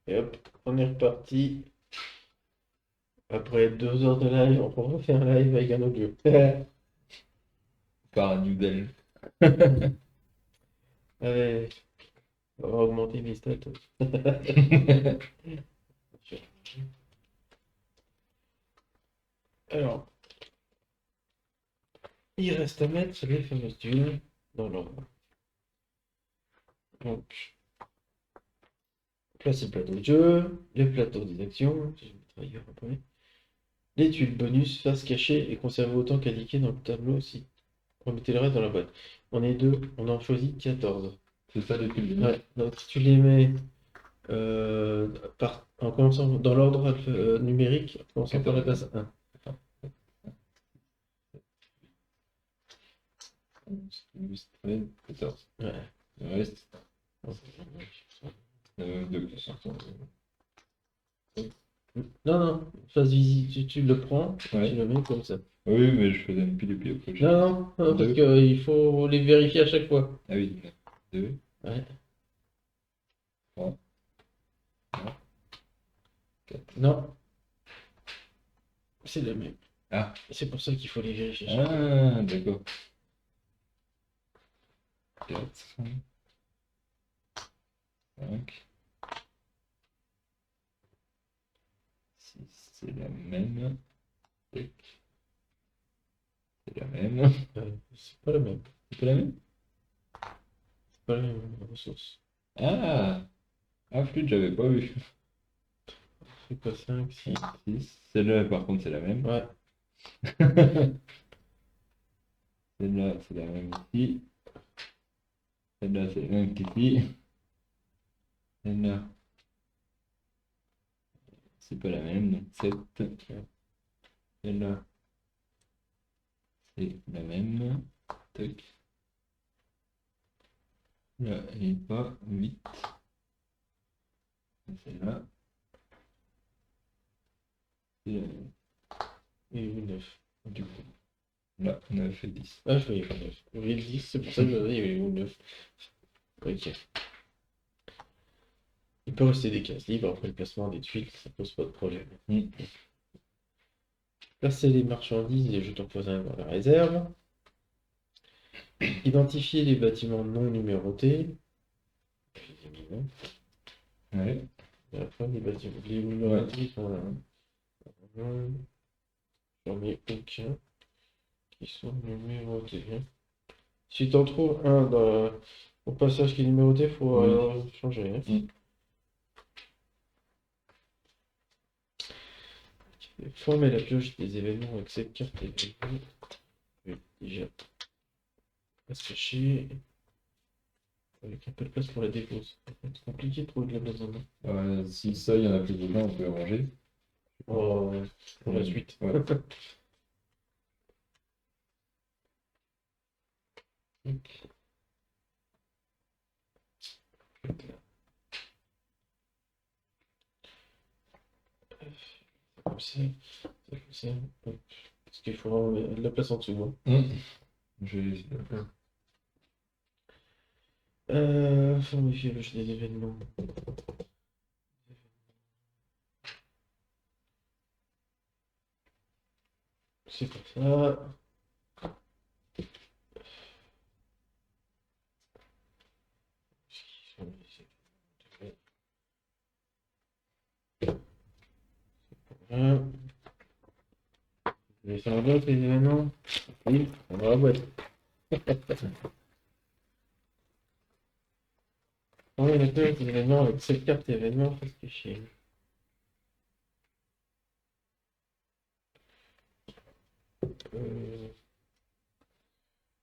Et hop, on est reparti. Après 2 heures de live, on refait un live avec un autre jeu. Par un Noodle. Allez, on va augmenter mes stats. Alors, il reste à mettre les fameuses tuiles dans l'ordre. Donc, placer le plateau de jeu, le plateau des actions, je vais mettre ailleurs après. Les tuiles bonus, face cachée et conservez autant qu'indiqué dans le tableau aussi. Remettez le reste dans la boîte. On est deux, on en choisit 14. C'est ça depuis le début. Ouais, donc tu les mets en commençant dans l'ordre numérique, en commençant par la place 1. 11, 12, 13, 14. Ouais. Le reste, deux. Non, non, phase visite, tu le prends, Ouais. tu le mets comme ça. Oui, mais je faisais un pile puis après. Non, non, non, parce Deux. qu'il faut les vérifier à chaque fois. Ah oui, 2, Ouais. 3, 4. Non, c'est le même. Ah. C'est pour ça qu'il faut les vérifier à chaque fois. Ah, d'accord. 4, 5, 6, c'est la même. Tac. C'est la même. C'est pas le même. C'est pas la même? C'est pas la même ressource. Ah! Ah, flûte, j'avais pas vu. C'est pas 5, 6. 6. Celle-là, par contre, c'est la même. Ouais. Celle-là, c'est la même ici. Celle-là, c'est la même qu'ici. Celle-là, c'est pas la même, donc 7. Celle-là, c'est la même. Tac. Là, elle n'est pas 8. Celle-là, c'est la même. Et 9. Du coup, là, 9 et 10. Ah, je voyais pas 9. Je voyais 10, c'est pour ça que je me disais, il y avait 9. Ok. Il peut rester des cases libres après le placement des tuiles, ça pose pas de problème. Placer les marchandises et les jetons voisins dans la réserve. Identifier les bâtiments non numérotés. Ouais. Et après, les bâtiments les numérotés sont là. J'en mets aucun qui sont numérotés. Si t'en trouves un au passage qui est numéroté, il faut changer. Former la pioche des événements avec cette carte événement. Déjà, place cachée. Avec un peu de place pour la dépose. C'est compliqué de trouver de la place en main. Si ça, il y en a plus dedans, on peut ranger. Oh, pour la suite. Ouais. Comme ça, comme ça. Parce qu'il faut vraiment de la place en dessous. Je vais essayer. Former la pioche des événements. C'est comme ça. Voilà. Je vais faire d'autres les événements. Oui, on va la boîte. On va mettre les événements avec cette carte événement, parce que chier.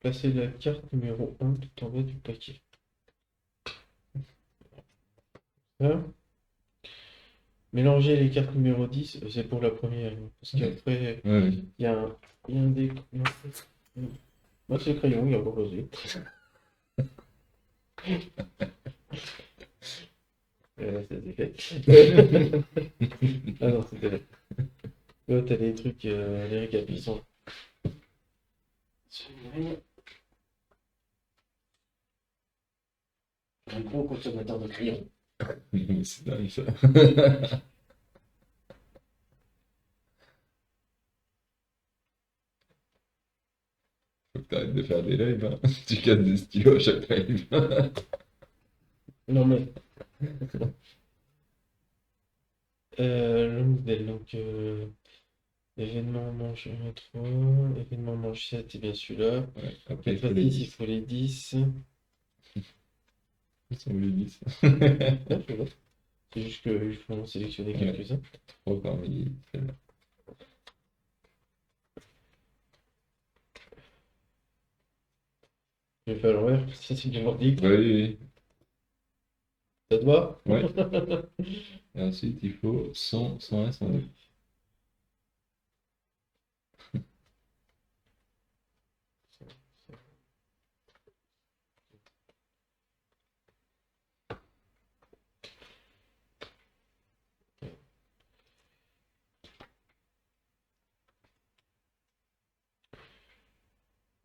Placer la carte numéro 1 tout en bas du paquet. Ça. Mélanger les cartes numéro 10, c'est pour la première. Parce qu'après, il y a un des. Moi, c'est le crayon, il a proposé. C'était fait. Ah non, c'était fait. Là, t'as des trucs, les récapitulations. Un gros consommateur de crayon. Mais c'est dingue ça. Faut que t'arrêtes de faire des lives, hein. Tu casses des stylos à chaque live. Non mais, le modèle, donc, événement manche 1, 3, événement manche 7, c'est bien celui-là. Ouais, après, il 4 faut à les 10, il 10. faut les 10. Ils sont les 10. Ouais, je vois. C'est juste qu'il faut en sélectionner Ouais, quelques-uns. 3 parmi celles-là. Je vais faire à l'envers, parce que ça c'est du nordique. Ouais, oui, Ça te va? oui. Ouais. Et ensuite, il faut 100, 101, 102.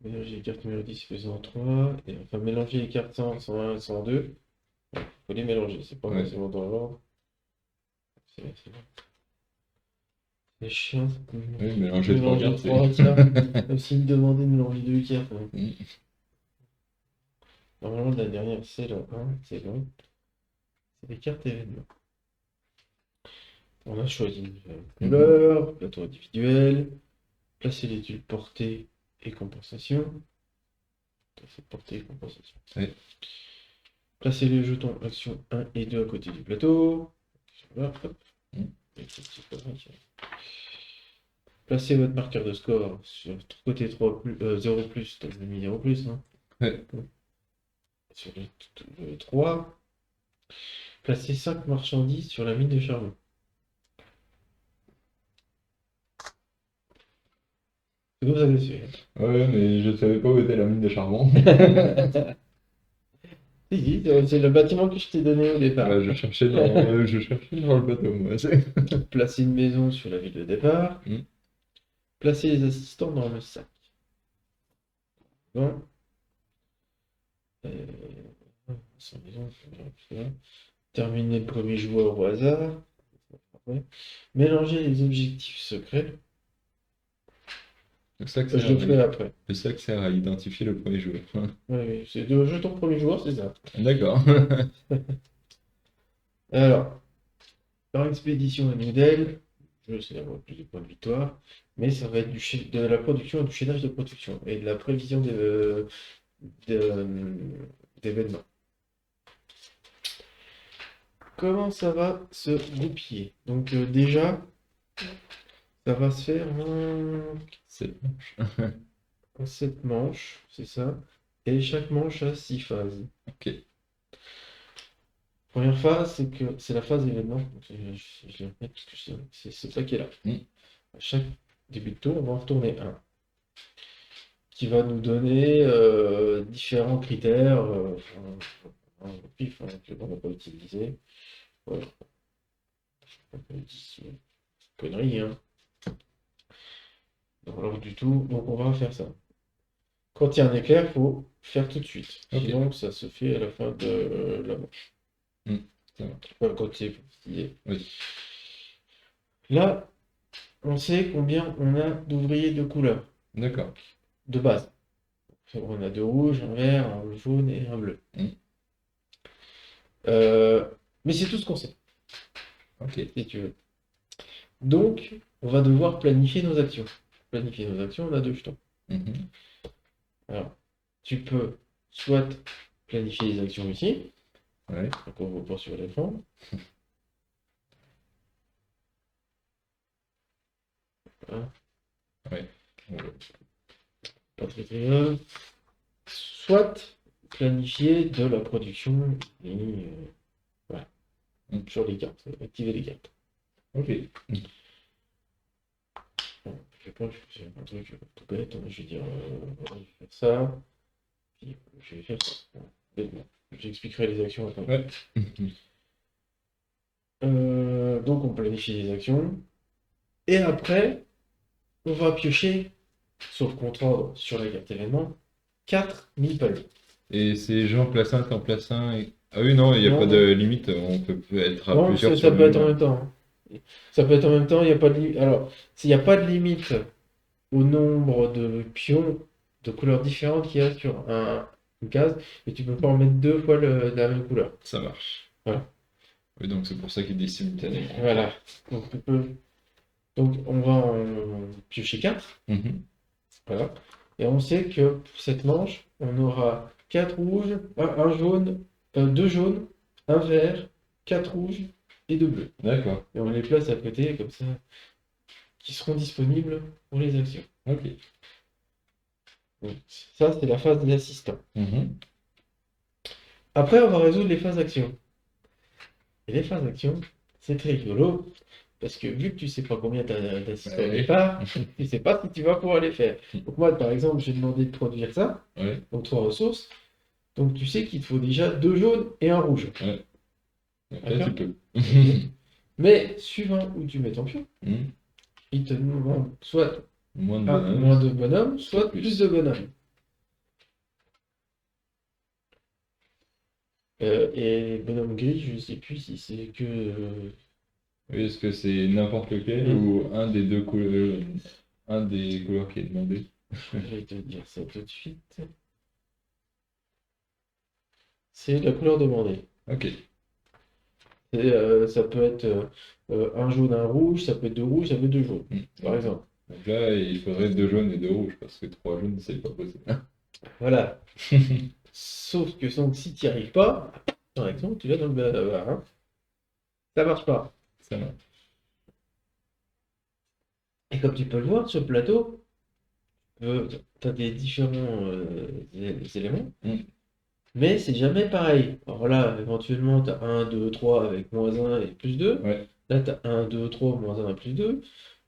Mélanger les cartes numéro 10 faisant 3. Et enfin, mélanger les cartes 100, 101 et 102. Il faut les mélanger, c'est pas Ouais. forcément dans l'ordre. C'est bon. C'est chiant, ça. Oui, mélanger 3 Mélanger cartes, 3 c'est. cartes. Comme s'il me demandait de mélanger 2 cartes, hein. Mm. Normalement, la dernière, c'est le 1, c'est bon. C'est des cartes événements. On a choisi une couleur, plateau individuel, placer les tuiles portée et compensation. C'est portée et compensation. Ouais. Placer les jetons action 1 et 2 à côté du plateau. Voilà, hop. Mm. Et c'est petit peu vrai, tiens. Placez votre marqueur de score sur côté 3 plus, 0 plus, donc j'ai mis 0 plus, hein. Ouais. Sur le 3. Placez 5 marchandises sur la mine de charbon. C'est comme ça que c'est fait. Ouais, mais je savais pas où était la mine de charbon. Si, si, c'est le bâtiment que je t'ai donné au départ. Ouais, je cherchais dans le bateau, moi. Placer une maison sur la ville de départ. Mm. Placer les assistants dans le sac. Bon. Sans maison, terminer le premier joueur au hasard. Ouais. Mélanger les objectifs secrets. C'est ça que Je le ferai après. c'est ça que sert à identifier le premier joueur. Ouais, c'est de jeton premier joueur, c'est ça. D'accord. Alors, par expédition et modèle, je sais avoir plus de points de victoire, mais ça va être de la production et du chaînage de production et de la prévision d'événements. Comment ça va se goupiller? Donc déjà, ça va se faire C'est en 7 manches, c'est ça. Et chaque manche a 6 phases. ok. Première phase, c'est que c'est la phase événement. Donc, je vais remettre parce que c'est ça qui est là. Mm. À chaque début de tour, on va en retourner un. Qui va nous donner différents critères. Un pif, hein, que on va pas utiliser. Voilà. Connerie, hein. Dans l'ordre du tout. Donc on va faire ça. Quand il y a un éclair, il faut faire tout de suite. Ok. Sinon, ça se fait à la fin de la manche. Ça va. Enfin, quand c'est fatigué. Oui. Là, on sait combien on a d'ouvriers de couleur, D'accord. de base. On a deux rouges, un vert, un jaune et un bleu. Mm. Mais c'est tout ce qu'on sait, Ok. si tu veux. Donc, on va devoir planifier nos actions. Planifier nos actions, on a deux jetons. Mhm. Alors, tu peux soit planifier les actions ici, Ouais. donc on va poursuivre l'écran. Voilà. Ouais. Pas très très grave. Soit planifier de la production et voilà. Sur les cartes, activer les cartes. Ok. Bon, je sais pas, je fais un truc tout bête, hein, je vais dire, je vais faire ça, puis je vais faire ça. Bon, j'expliquerai les actions après. Ouais. Donc on planifie les actions, et après, on va piocher, sauf contre ordre sur la carte événement, 4 mille paliers. Et c'est j'en place un, t'en places un. Ah oui, non, il n'y a Non, pas de non. limite. On peut être à Non, plusieurs ça sur peut une être en main. même temps, hein. Ça peut être en même temps, il n'y a pas de limite. Alors, s'il n'y a pas de limite au nombre de pions de couleurs différentes qu'il y a sur une case, et tu peux pas en mettre deux fois la même couleur. Ça marche. Voilà. Oui, donc c'est pour ça qu'il dit simultanément. Voilà. Donc on va en piocher 4. Mhm. Voilà. Et on sait que pour cette manche, on aura 4 rouges, un jaune, 2 jaunes, un vert, 4 rouges et 2 bleus. D'accord. Et on les place à côté comme ça, qui seront disponibles pour les actions. Ok. Donc, ça, c'est la phase d'assistant. Mhm. Après, on va résoudre les phases d'action. Et les phases d'action, c'est très rigolo, parce que vu que tu sais pas combien tu as d'assistants au Ouais. départ, tu sais pas si tu vas pouvoir les faire. Donc moi, par exemple, j'ai demandé de produire ça, Ouais. donc 3 ressources. Donc tu sais qu'il te faut déjà 2 jaunes et un rouge. Ouais. Donc là, D'accord? tu peux. Mais suivant où tu mets ton pion, Mhm. il te demande soit Moins de moins bonhommes. de bonhommes, soit plus. plus de bonhommes. Et bonhomme gris, je sais plus si c'est que Oui, est-ce que c'est n'importe lequel ou un des deux couleurs, un des couleurs qui est demandé? je vais te dire ça tout de suite. C'est la couleur demandée. Ok. Ça peut être un jaune, un rouge, ça peut être deux rouges, ça peut être deux jaunes, par Ok. exemple. Donc là, il faudrait deux jaunes et deux rouges parce que trois jaunes, c'est pas possible. Voilà. Sauf que donc, si tu n'y arrives pas, par exemple, tu l'as dans le bazar, hein. Ça marche pas. Ça va. Et comme tu peux le voir sur le plateau, tu as des différents éléments, Mm. mais c'est jamais pareil. Alors là, éventuellement, tu as 1, 2, 3 avec moins un et plus 2. Ouais. Là, tu as 1, 2, 3, moins un et plus 2.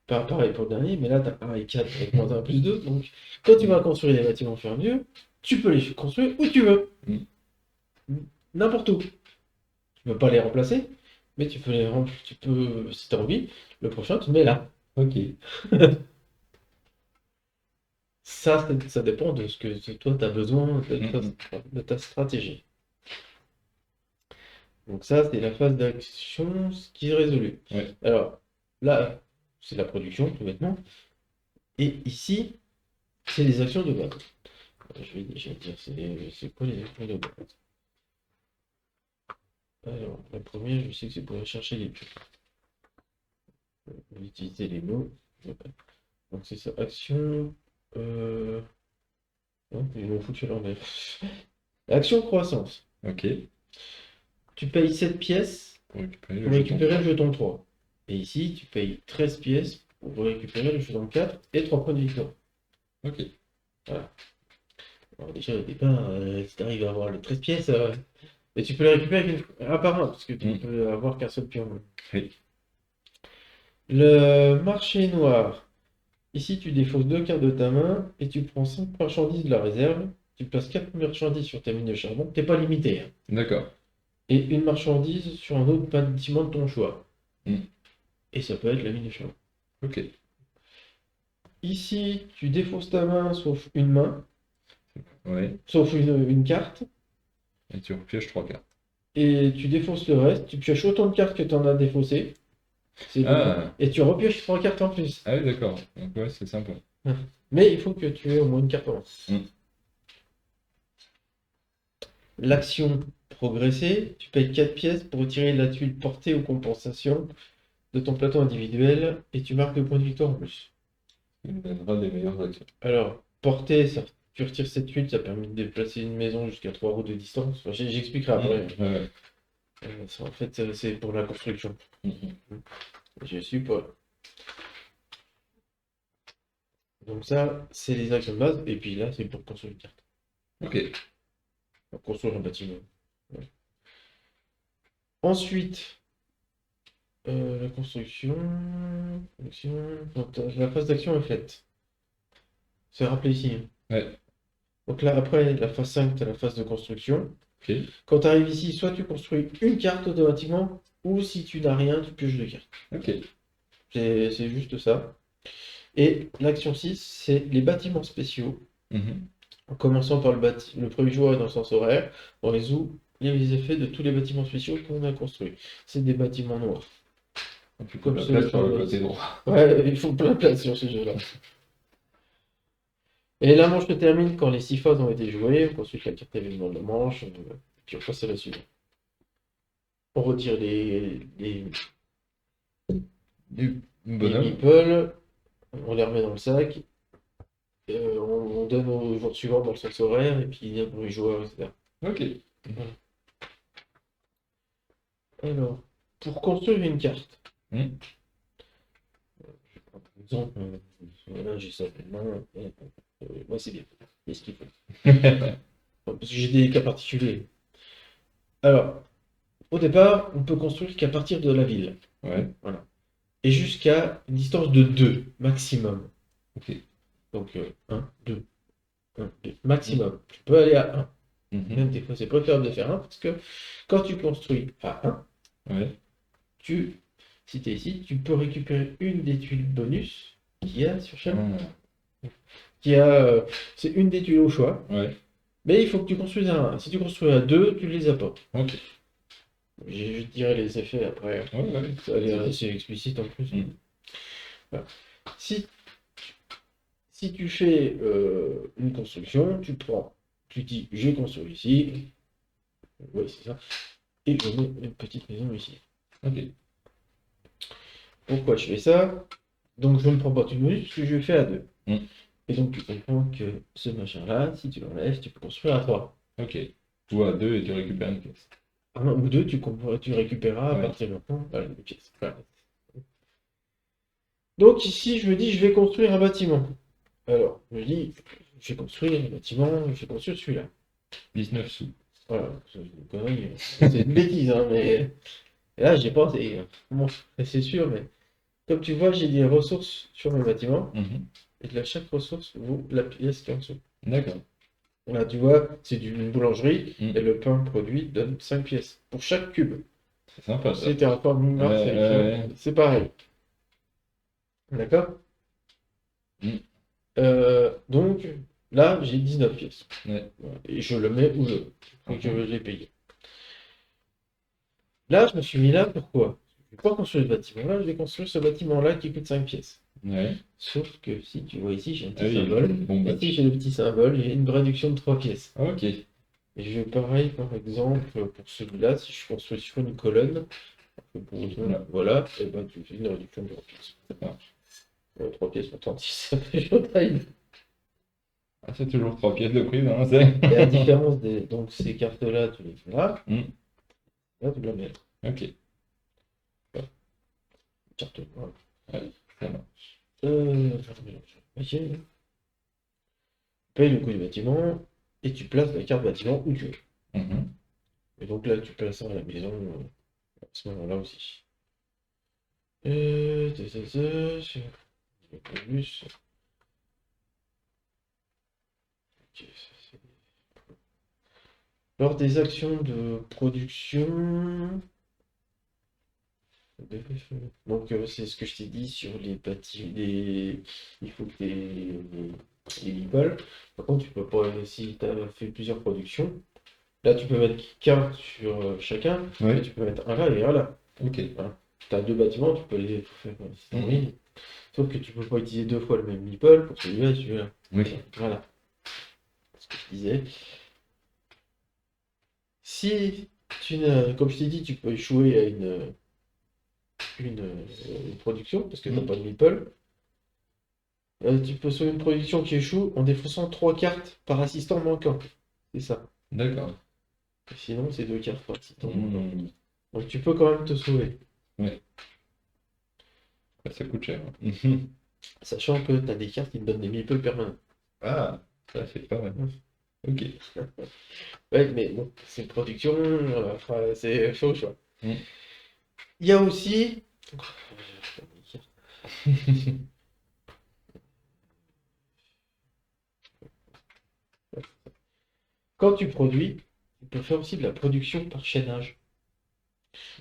Pareil pour le dernier, mais là, tu as 1 et 4 avec moins un plus 2. Donc, quand tu vas construire les bâtiments au fur et à mesure, tu peux les construire où tu veux. Mm. N'importe où. Tu peux pas les remplacer, mais tu peux tu peux, si tu as envie, le prochain, tu le mets là. Ok. Ça dépend de ce que toi, tu as besoin Mm. de ta stratégie. Donc ça, c'est la phase d'action, ce qui est résolu. Ouais. Alors, là, c'est la production, tout bêtement. Et ici, c'est les actions de base. Je vais déjà dire, c'est quoi les actions de base? Alors, la première, je sais que c'est pour aller chercher les pions. On va utiliser les mots. Donc c'est ça, action... Non, ils m'ont foutu à l'envers. Action croissance. Ok. Tu payes 7 pièces Pour récupérer le pour jeton. récupérer le jeton 3. Et ici, tu payes 13 pièces pour récupérer le jeton 4 et 3 points de victoire. Ok. Voilà. Alors déjà, au départ, si tu arrives à avoir les 13 pièces, mais tu peux les récupérer un par un, parce que tu Mm. peux avoir qu'un seul pion. Oui. Le marché noir. Ici, tu défausses 2 cartes de ta main et tu prends 5 marchandises de la réserve. Tu places 4 marchandises sur ta mine de charbon. T'es pas limité, hein. D'accord. Et une marchandise sur un autre bâtiment de ton choix. Mm. Et ça peut être la mine de charbon. Ok. Ici, tu défausses ta main sauf une main, Ouais. sauf une carte. Et tu repioches trois cartes. Et tu défausses le reste. Tu pioches autant de cartes que tu en as défaussées. C'est bon. Ah. Et tu repioches 3 cartes en plus. Ah oui, d'accord. Donc ouais, c'est sympa. Mais il faut que tu aies au moins une carte en main. Mm. L'action progresser, tu payes 4 pièces pour retirer la tuile portée ou compensation de ton plateau individuel et tu marques 2 points de victoire en plus. Il me donnera des meilleures actions. Alors, portée, tu retires cette tuile, ça permet de déplacer une maison jusqu'à 3 roues de distance. Enfin, j'expliquerai après. Ouais. En fait, c'est pour la construction. Mhm. Je suis pas. Donc ça, c'est les actions de base. Et puis là, c'est pour construire une carte. Ok. Pour construire un bâtiment. Ouais. Ensuite, la construction. Donc, la phase d'action est faite. C'est rappelé ici, hein. Ouais. Donc là, après la phase 5, tu as la phase de construction. Ok. Quand tu arrives ici, soit tu construis une carte automatiquement, ou si tu n'as rien, tu pioches 2 cartes. Ok. C'est juste ça. Et l'action 6, c'est les bâtiments spéciaux. Mhm. En commençant par le premier joueur est dans le sens horaire, on résout les effets de tous les bâtiments spéciaux qu'on a construits. C'est des bâtiments noirs. Tu peux Comme la ceux place de sur le Star côté Wars. droit. Ouais, il faut plein de place sur ce jeu-là. Et la manche se termine quand les 6 phases ont été jouées, on construit la carte événement de la manche, puis on passe à la suivante. On retire les Du les bonhomme. meeples, on les remet dans le sac, on donne au jour suivant dans le sens horaire, et puis il y a pour les joueurs, etc. Ok. Alors, pour construire une carte, Hmm. par exemple, voilà, j'ai ça maintenant, moi c'est bien, c'est ce qu'il faut. Parce que j'ai des cas particuliers. Alors, au départ, on peut construire qu'à partir de la ville. Ouais. Voilà. Et jusqu'à une distance de 2 maximum. Ok. Donc 1, 2, 1, 2, maximum. Tu peux aller à 1. Mhm. Même des fois, c'est préférable de faire 1 parce que quand tu construis à 1, Ouais. si tu es ici, tu peux récupérer une des tuiles bonus qu'il y a sur chaque. Ah. C'est une des tuiles au choix, Ouais. mais il faut que tu construises à 1. Si tu construis à 2, tu les as pas. Ok. Je te dirai les effets après. Ouais, ouais. Ça a l'air assez explicite en plus. Mm. Voilà. Si tu fais une construction, tu dis j'ai construit ici, oui c'est ça, et je mets une petite maison ici. Ok. Pourquoi je fais ça? Donc je ne prends pas tout le bonus parce que je le fais à 2. Mm. Et donc tu comprends que ce machin-là, si tu l'enlèves, tu peux construire à 3. Ok. Ou à 2 et tu récupères une pièce. À 1 ou 2, tu récupéreras à Ouais. partir de maintenant une pièce. Voilà. Donc ici, je me dis, je vais construire un bâtiment. Alors, je me dis, je vais construire un bâtiment, je vais construire celui-là. 19 sous. Voilà, c'est une connerie, c'est une bêtise, hein, mais et là, j'ai pensé. Bon, c'est sûr, mais comme tu vois, j'ai des ressources sur mes bâtiments, Mhm. et là, chaque ressource vaut la pièce qui est en dessous. D'accord. Là, tu vois, c'est une boulangerie, Mm. et le pain produit donne 5 pièces pour chaque cube. C'est sympa ça. C'est Terraforming Mars, Ouais, ouais. c'est pareil. D'accord? Mm. Donc, là, j'ai 19 pièces. Ouais. Voilà. Et je le mets où je veux. Faut que je Mhm. veux les payer. Là, je me suis mis là, pourquoi? Je vais pas construire ce bâtiment-là, je vais construire ce bâtiment-là qui coûte 5 pièces. Ouais. Sauf que si tu vois ici, j'ai un Ah petit oui, symbole. bon bah. Ici, j'ai le petit symbole, j'ai une réduction de 3 pièces. Ok. Et je vais pareil, par exemple, pour celui-là, si je construis sur une colonne, voilà, et ben tu fais une réduction de 3 pièces. Ça marche. 3 pièces pour 36, ça fait chaud taille. Ah, c'est toujours 3 pièces de prise, hein, c'est. Et la différence donc ces cartes-là, tu les fais là, Mm. là, tu la mets là. Ok. Carte, voilà. Ouais, ça marche. Ok. Paye le coût du bâtiment et tu places la carte bâtiment où tu veux. Mhm. Et donc là, tu places à la maison à ce moment-là aussi. Plus. Ok, ça, c'est- Lors des actions de production. Donc c'est ce que je t'ai dit sur les bâtiments. Il faut que tu les meeples. Par contre, tu peux pas. Si tu as fait plusieurs productions, là tu peux mettre qu'un sur chacun, Ouais. et tu peux mettre un là et un là. Ok. Tu as deux bâtiments, tu peux les faire si t'as Mhm. envie. Sauf que tu peux pas utiliser deux fois le même meeple pour celui-là et celui-là. Oui. Voilà. Ce que je disais. Si comme je t'ai dit, tu peux échouer à une production parce que tu n'as Mhm. pas de meeple. Tu peux sauver une production qui échoue en défaussant 3 cartes par assistant manquant. C'est ça. D'accord. Et sinon, c'est 2 cartes par assistant manquant. Mm. Donc tu peux quand même te sauver. Bah, ça coûte cher. Mhm. Sachant que tu as des cartes qui te donnent des meeples permanents. Ah, ça c'est pas mal. Ok. Ouais, mais bon, c'est une production, enfin, c'est faux choix. Mm. Il y a aussi. Quand tu produis, tu peux faire aussi de la production par chaînage.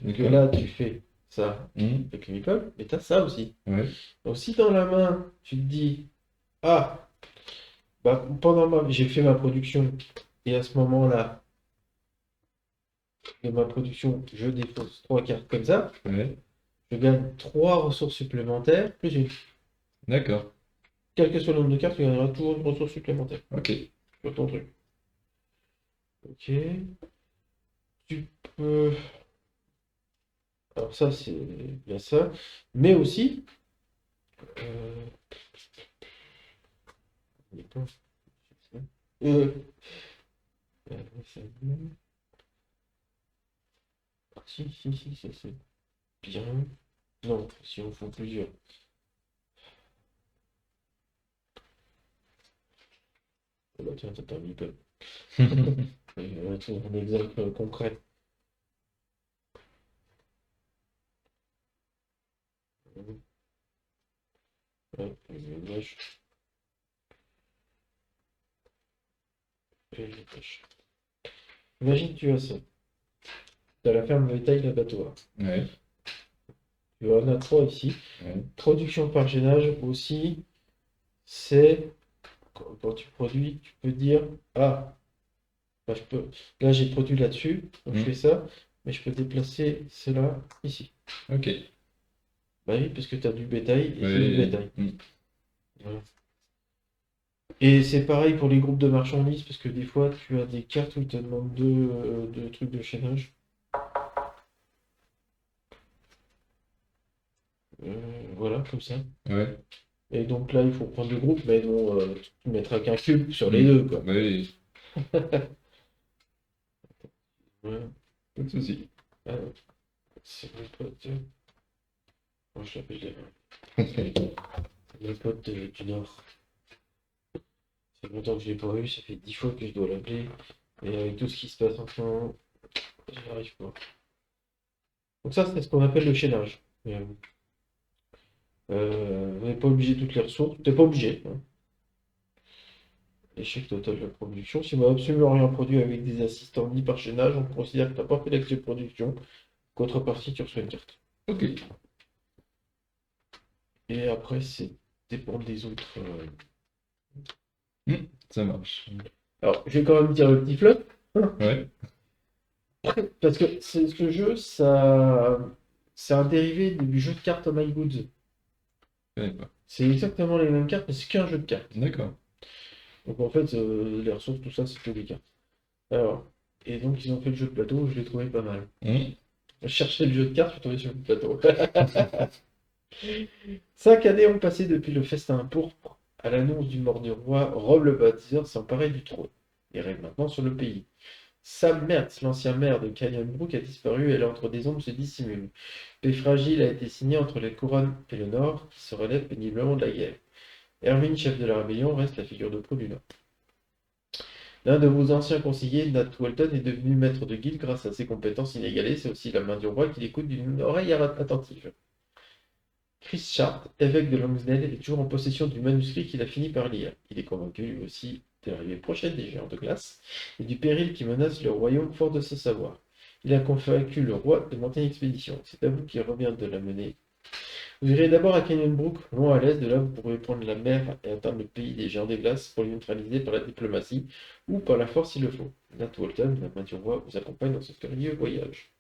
Donc D'accord. là, tu fais ça Mm. avec le meeple, mais tu as ça aussi. Ouais. Donc si dans la main, tu te dis, ah, Bah, j'ai fait ma production et à ce moment-là de ma production, je dépose 3 cartes comme ça. Ouais. Je gagne 3 ressources supplémentaires plus une. D'accord. Quel que soit le nombre de cartes, tu gagneras toujours une ressource supplémentaire Ok. sur ton truc. Ok. Tu peux. Alors ça, c'est bien ça. Mais aussi. euh, euh, ça- si, ça c'est bien. Non, si on fait plusieurs. Ah bah tiens, t'as un meeple. On va trouver un exemple concret. Ouais, vache, vache. Imagine, tu as ça. Tu as la ferme bétail, l'abattoir. Ouais. Tu en as 3 ici. Ouais. Production par génage aussi, c'est quand tu produis, tu peux dire ah, bah, là j'ai produit là-dessus, donc je fais ça, mais je peux déplacer cela ici. Ok. Bah oui, parce que tu as du bétail et c'est du Ouais. bétail. Voilà. Et c'est pareil pour les groupes de marchandises, parce que des fois tu as des cartes où ils te demandent deux trucs de chaînage. Voilà, comme ça. Ouais. Et donc là, il faut prendre le groupe, mais bon, tu mettras qu'un cube sur les deux, quoi. Oui. Voilà. Pas de souci. Alors, c'est mon pote. Comment je l'appelle mon pote du Nord. Ça fait longtemps que je l'ai pas eu, ça fait 10 fois que je dois l'appeler. Et avec tout ce qui se passe en ce moment, j'y arrive pas. Donc ça, c'est ce qu'on appelle le chaînage. Vous n'êtes pas obligé de toutes les ressources, t'es pas obligé, hein. Échec total de la production. Si on n'a absolument rien produit avec des assistants ni par chaînage, on considère que tu n'as pas fait l'acte de production. Contrepartie, tu reçois une carte. Ok. Et après, c'est dépend des autres. Ça marche. Alors, je vais quand même dire le petit flop, Ouais. parce que ce jeu, c'est un dérivé du jeu de cartes My Goods. Je connais pas. C'est exactement les mêmes cartes, mais c'est qu'un jeu de cartes. D'accord. Donc en fait, les ressources, tout ça, c'est que des cartes. Alors, et donc ils ont fait le jeu de plateau, je l'ai trouvé pas mal. Je cherchais le jeu de cartes, je suis tombé sur le plateau. 5 années ont passé depuis le festin pourpre à l'annonce du mort du roi. Rob le bâtisseur s'emparait du trône. Il règne maintenant sur le pays. Sam Mertz, l'ancien maire de Canyonbrook, a disparu et l'entre des ombres se dissimule. Paix fragile a été signé entre la couronne et le Nord, qui se relève péniblement de la guerre. Erwin, chef de la rébellion, reste la figure de proue du Nord. L'un de vos anciens conseillers, Nat Walton, est devenu maître de guilde grâce à ses compétences inégalées. C'est aussi la main du roi qui l'écoute d'une oreille attentive. Chris Sharp, évêque de Longsdale, est toujours en possession du manuscrit qu'il a fini par lire. Il est convaincu lui aussi de l'arrivée prochaine des géants de glace et du péril qui menace le royaume fort de ce savoir. Il a convaincu le roi de monter une expédition. C'est à vous qu'il revient de la mener. Vous irez d'abord à Canyonbrook, loin à l'est. De là, vous pourrez prendre la mer et atteindre le pays des géants de glace pour les neutraliser par la diplomatie ou par la force s'il le faut. Nat Walton, la main du roi, vous accompagne dans ce périlleux voyage.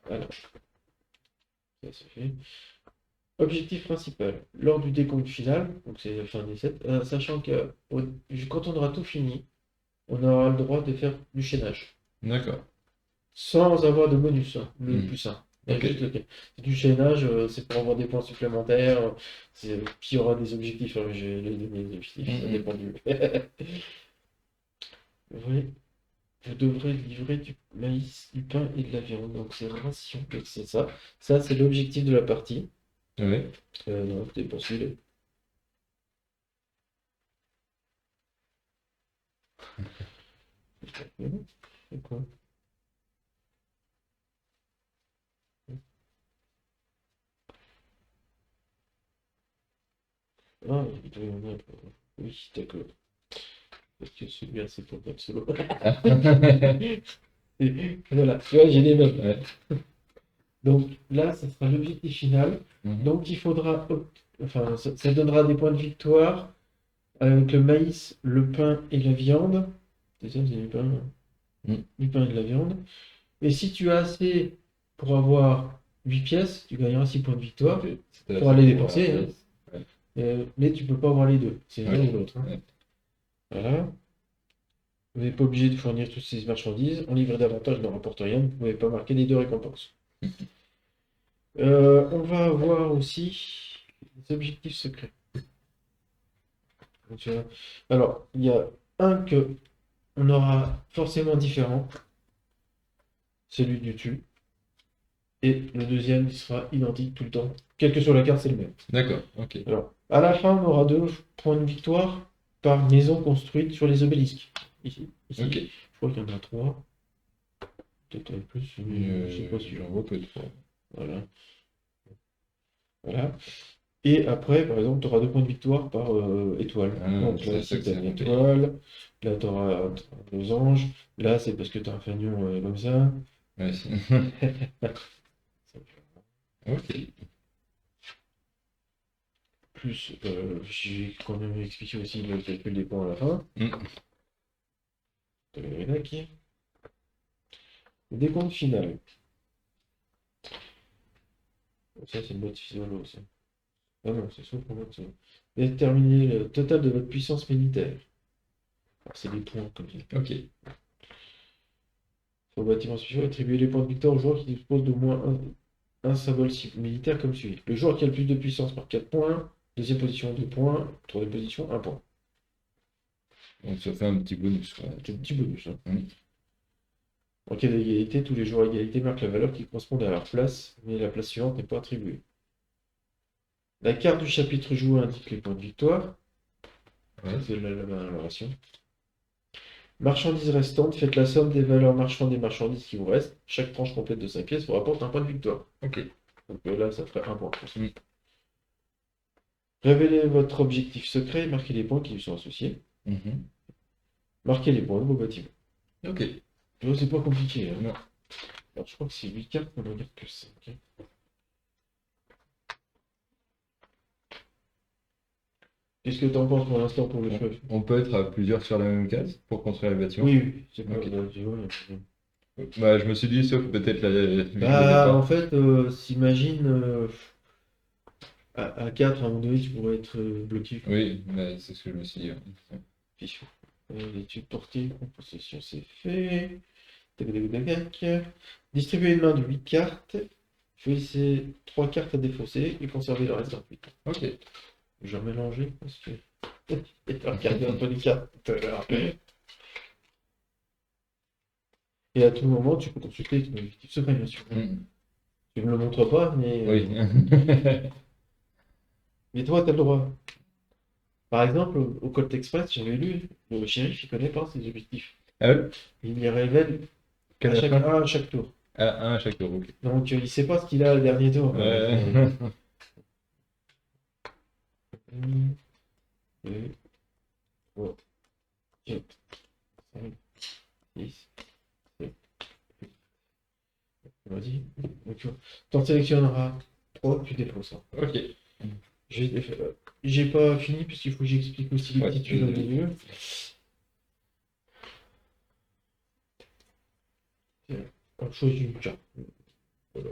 Voilà, ça c'est fait. Objectif principal, lors du décompte final, donc c'est la fin des 7, sachant que quand on aura tout fini, on aura le droit de faire du chaînage, D'accord. sans avoir de bonus, hein, le plus 1. Ok. C'est du chaînage, c'est pour avoir des points supplémentaires, puis il y aura des objectifs, hein, j'ai les donné les objectifs, ça dépend du... Oui, vous devrez livrer du maïs, du pain et de la viande, donc c'est ration, donc c'est ça. Ça, c'est l'objectif de la partie. Ouais. Non, c'était pas celui-là. C'est quoi? Ah, il doit y en avoir. Oui, d'accord. Parce que celui-là, c'est pour notre solo. Et voilà, tu vois, j'ai les mêmes. Ouais. Donc là, ça sera l'objectif final. Mhm. Donc il faudra. Enfin, ça donnera des points de victoire avec le maïs, le pain et la viande. C'est ça, c'est Mm. du pain et de la viande. Et si tu as assez pour avoir 8 pièces, tu gagneras 6 points de victoire Ok, c'était pour assez aller pour la dépenser, hein. place. Ouais. Mais tu peux pas avoir les deux. C'est l'un Ouais. ou l'autre, hein. Ouais. Voilà. Vous n'êtes pas obligé de fournir toutes ces marchandises. En livrer davantage ne rapporte rien. Vous ne pouvez pas marquer les deux récompenses. On va avoir aussi les objectifs secrets. Donc, alors, il y a un que on aura forcément différent, celui du dessus. Et le deuxième, il sera identique tout le temps. Quelle que soit la carte, c'est le même. D'accord, ok. Alors, à la fin, on aura 2 points de victoire par maison construite sur les obélisques. Ici. Ok. Je crois qu'il y en a 3. Peut-être un peu plus, mais je sais pas sûr. J'en vois que 3. Voilà. Voilà. Et après, par exemple, tu auras 2 points de victoire par étoile. Ah, Donc là, c'est ça ici, que tu as ça une va payer. étoile. Là, tu auras un losange. Là, c'est parce que tu as un fanion comme ça. Ouais, si. Ok. Plus, j'ai quand même expliqué aussi le calcul des points à la fin. Mm. Tac. Le décompte final. Ça, c'est le mode physio, ça. Ah non, c'est sauf pour mode. Déterminer le total de votre puissance militaire. Alors, c'est des points comme ça. Ok. Sur le bâtiment spécial, attribuer les points de victoire au joueur qui dispose d'au moins un symbole militaire comme suit. Le joueur qui a le plus de puissance par 4 points. Deuxième position, 2 points. Troisième position, 1 point. Donc ça fait un petit bonus, quoi. C'est un petit bonus, hein. Mm. En cas d'égalité, tous les joueurs à égalité marquent la valeur qui correspond à leur place, mais la place suivante n'est pas attribuée. La carte du chapitre joué indique les points de victoire. Ouais. C'est la narration. Marchandises restantes, faites la somme des valeurs marchandes des marchandises qui vous restent. Chaque tranche complète de 5 pièces vous rapporte un point de victoire. Ok. Donc là, ça ferait 1 point. Mm. Révélez votre objectif secret et marquez les points qui lui sont associés. Mhm. Marquez les points de vos bâtiments. Ok. Tu vois, c'est pas compliqué, hein. Non. Alors, je crois que c'est 8 cartes, mais on regarde que 5. Qu'est-ce que tu en penses pour l'instant pour le choix? On peut être à plusieurs sur la même case pour construire les bâtiments. Oui, c'est pas. Ok. Tu vois, Bah, je me suis dit, sauf peut-être la ville de bah, en départ. fait, s'imagine à 4, à un moment donné, tu pourrais être bloqué. Oui, bah, c'est ce que je me suis dit. Ouais. Fichou. L'étude portée, composition, c'est fait. Tac, tac, tac, tac. Distribuer une main de 8 cartes. Choisissez 3 cartes à défausser et conservez le reste gratuit. Ok. Je vais mélanger parce que. J'ai regardé un peu les cartes tout à l'heure. Et à tout moment, tu peux consulter ton objectif secret, bien sûr. Mm. Tu ne me le montres pas, mais, Oui. mais toi, tu as le droit. Par exemple, au Colt Express, j'avais lu, le shérif, il connaît pas ses objectifs. Ah ouais? Il les révèle Qu'à à la chaque, fin? un à chaque tour. Ah, un à chaque tour, ok. Donc, il sait pas ce qu'il a le dernier tour. Ouais. 1, 2, 3, 4, 5, 6, 7. Vas-y. Donc, t'en sélectionneras 3, tu défausses. Ok. J'ai pas fini puisqu'il faut que j'explique aussi les Ouais, petites tuiles au désolé. milieu. On choisit une carte. Voilà.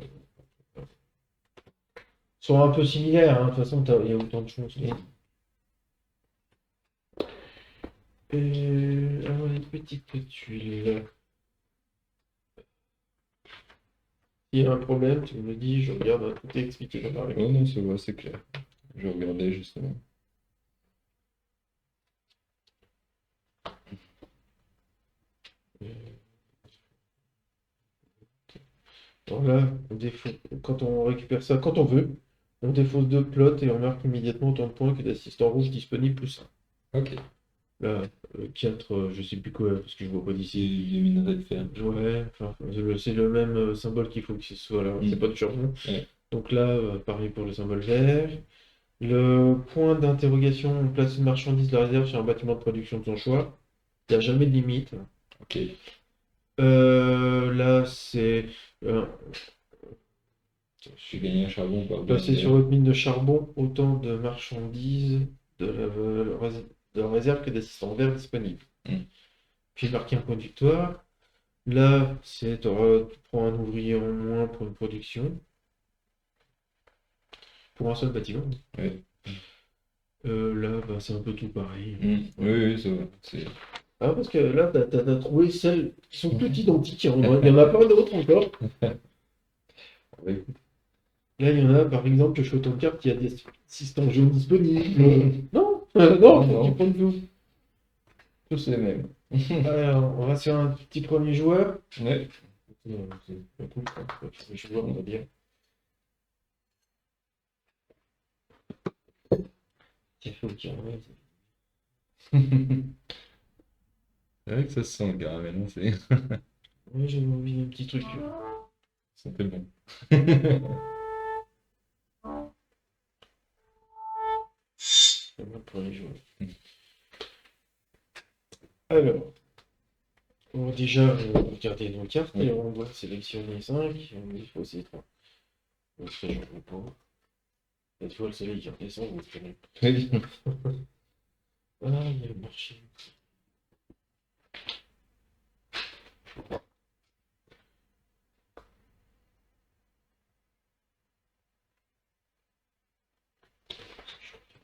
Sont un peu similaires, hein. De toute façon, il y a autant de choses. Alors, les petites tuiles. S'il y a un problème, tu me le dis, je regarde, hein, tout est expliqué dans la règle. Oh non, c'est clair. Je regardais justement. Alors là, quand on récupère ça, quand on veut, on défausse 2 plots et on marque immédiatement autant de points que d'assistants rouges disponibles plus 1. Ok. Là, 4, je sais plus quoi, parce que je vois pas C'est d'ici. les minerais de fer. Ouais, enfin, c'est le même symbole qu'il faut que ce soit là, c'est pas du charbon. Ouais. Donc là, pareil pour le symbole vert. Le point d'interrogation, on place une marchandise de la réserve sur un bâtiment de production de son choix. Il n'y a jamais de limite. Ok. Là, c'est J'ai gagné un charbon par placer bien. sur votre mine de charbon autant de marchandises de la valeur de réserve que d'assistants verts disponibles. Mm. Puis marquer un point de victoire. Là, tu prends un ouvrier en moins pour une production. Pour un seul bâtiment. Oui. Là, bah, c'est un peu tout pareil. Oui, oui, ça va. C'est... Ah, parce que là, t'as trouvé celles qui sont toutes identiques. Il y en a pas d'autres encore. Oui. Là, il y en a, par exemple, je fais AutoCAD qui a des assistants jaunes disponibles. Non, non, Non. tu prends tout. Tous les mêmes. Alors, on va sur un petit premier joueur. Ouais. C'est pas cool, quoi. Premier joueur, on va dire. Café au caramel. C'est vrai que ça se sent le caramel, hein, c'est... Oui, j'avais envie d'un petit truc. Ça fait bon. C'est bon pour les joueurs. Alors, on va déjà regarder nos cartes et on doit sélectionner 5. On dit faut aussi 3. Donc, ça, j'en veux pas. Cette fois, le soleil qui redescend, vous prenez. Oui. Ah, il y a le marché.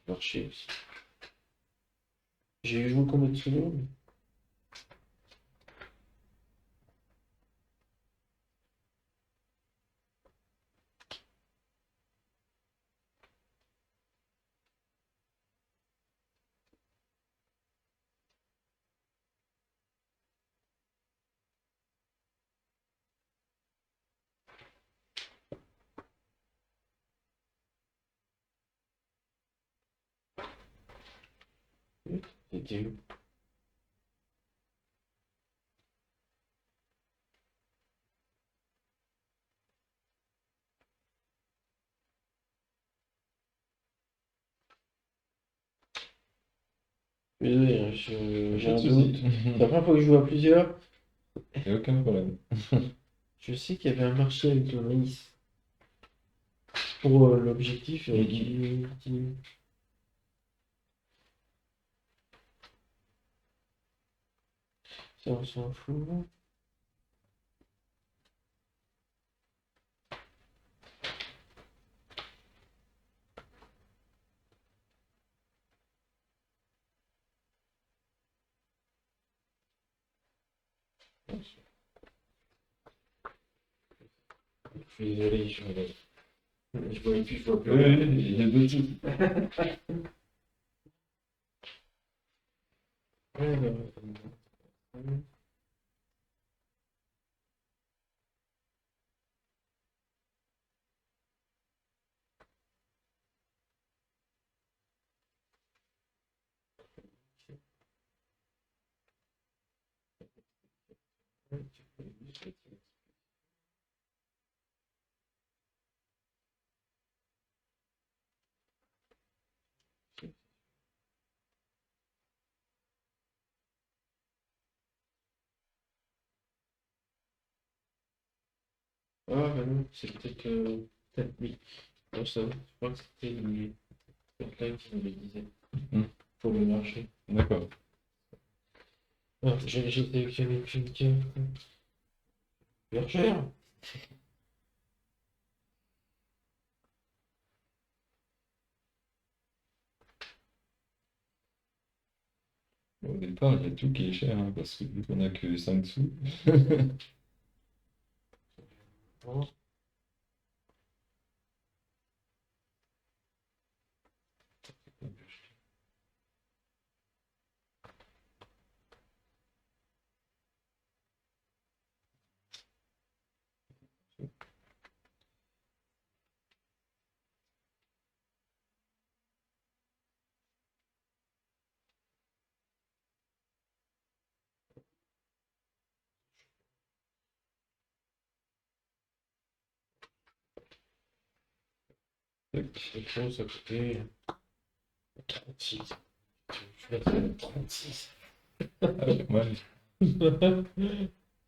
Marché aussi. J'ai joué combien de secondes? C'était où? Désolé, hein, j'ai Pas un de doute. soucis. C'est la première fois que je joue à plusieurs. Y a aucun problème. Je sais qu'il y avait un marché avec le maïs pour l'objectif ça, on s'en fout. Je suis désolé, je voyais plus, je vois plus Oui, rien. il y a d'autres soucis. Ah, bah non, c'est peut-être oui. Non, ça, je crois que c'était les là qui me le disait. Pour le marché. D'accord. Ah, j'ai sélectionné une carte. Bergère. Au départ, il y a tout qui est cher, hein, parce que vu qu'on a que 5 sous. Oh. Tac. Je ça coûtait 36. Je vais mettre 36. Ah, ouais.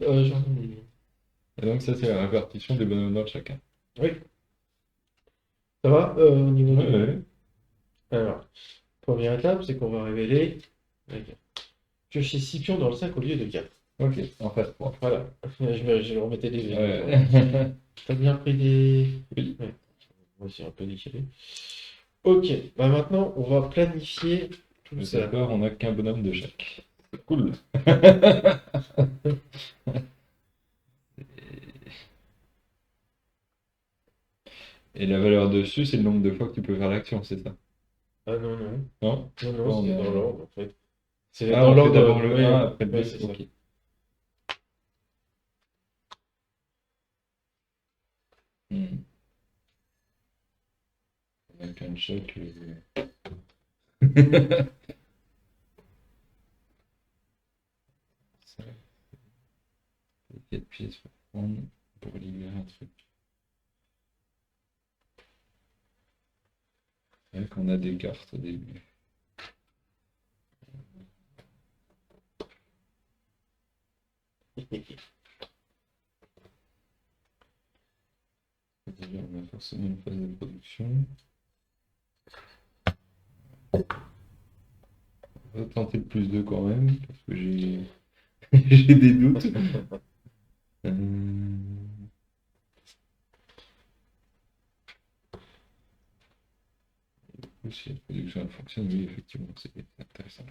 J'en ai. Et donc ça, c'est la répartition des bonhommes de chacun. Oui. Ça va au niveau Ouais, de... ouais. Alors, Première étape, c'est qu'on va révéler la carte. Piocher 6 pions dans le sac au lieu de 4. Ok, en face 3. Voilà. Je remettais des V. Ouais. T'as bien pris des. Oui. Ouais. Moi aussi, un peu décalé. Ok, bah maintenant, on va planifier tout Mais ça. d'accord, on n'a qu'un bonhomme de chaque. Cool. Et la valeur dessus, c'est le nombre de fois que tu peux faire l'action, c'est ça? Ah non, non. Non? Non, non, Bon, c'est bah, dans l'ordre, en fait. C'est ah, dans on fait l'ordre. d'abord le Ouais, 1, après le ouais, 2. c'est ça. Ok. Hmm. Avec un choc. Ça, 4 pièces pour prendre pour libérer un truc. C'est vrai qu'on a des cartes au début. Déjà, on a forcément une phase de production. On va tenter le plus 2 quand même, parce que j'ai j'ai des doutes. Euh, Si la production elle fonctionne, oui, effectivement, c'est intéressant.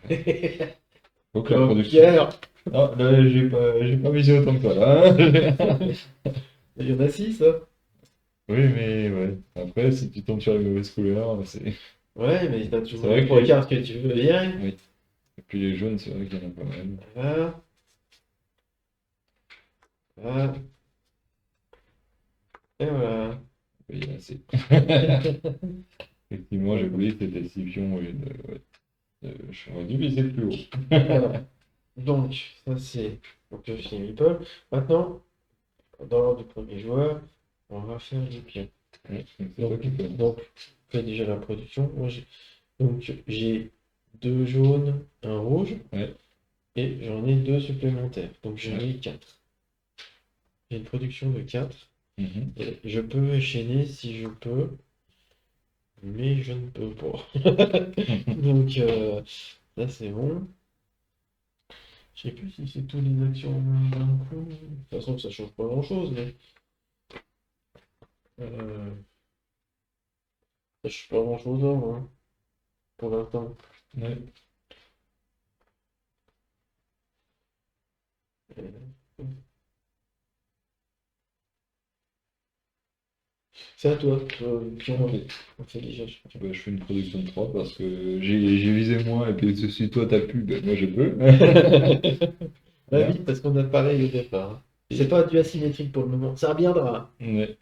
Faut que la production. Pierre. Non, là, j'ai pas visé autant que toi, là. Il y en a 6, hein. Oui, mais ouais. Après, si tu tombes sur les mauvaises couleurs, c'est. Ouais, mais t'as C'est toujours vrai les que 3 cartes que tu veux virer. Oui. Et puis les jaunes, c'est vrai qu'il y en a pas mal. Voilà. Voilà. Et voilà. Oui, là, c'est. Effectivement, j'ai oublié que c'était Scipion au lieu de. Ouais. J'aurais dû viser plus haut. Alors, donc, ça c'est pour piocher les meeples. Maintenant, dans l'ordre du premier joueur, on va faire les pions. Ouais, c'est toi qui commence. Donc, on fait déjà la production. Donc, j'ai 2 jaunes, un rouge, Ouais. et j'en ai 2 supplémentaires. Donc, j'en Ouais. ai 4. J'ai une production de 4. Mhm. Et je peux enchaîner si je peux, mais je ne peux pas. Donc, ça c'est bon. Je sais plus si c'est tous les actions d'un coup. De toute façon, ça change pas grand-chose, mais ça change pas grand-chose, hein, pour l'instant. Ouais. Euh, C'est à toi, puis Ok. on fait déjà. Bah, je fais une production de 3 parce que j'ai visé moins et puis si toi t'as pu, ben moi je peux. Va Bien. vite parce qu'on a pareil au départ, hein. C'est pas du asymétrique pour le moment, ça reviendra. Ouais.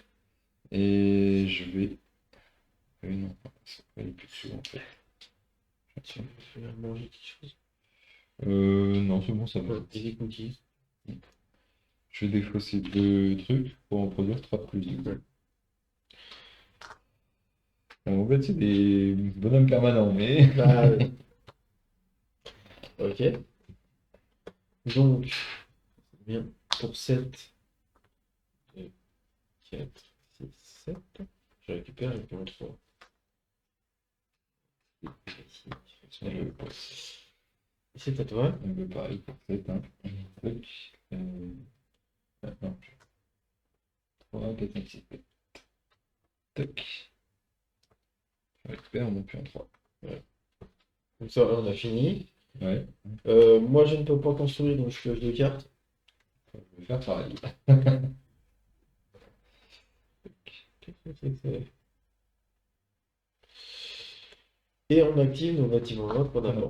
Et je vais. Oui, non, c'est pas les plus sûrs en fait. Tu veux manger quelque chose? Non, c'est bon, ça va. Et des cookies. Je vais défausser 2 trucs pour en produire 3 de plus. Du coup. Ouais. En fait, c'est des bonhommes permanents, mais. Bah, ok. Donc, bien, pour 7, 2, 4, 6, 7, je récupère le pion 3. Ici, c'est à toi. Un peu pareil pour 7. Hein. Tac. Non, 3, 4, 5, 6. Tac. Je récupère mon pion 3. Comme ça, on a fini. Ouais, Moi, je ne peux pas construire, donc je pioche 2 cartes. je vais faire pareil. Et on active nos bâtiments morts qu'on a pas.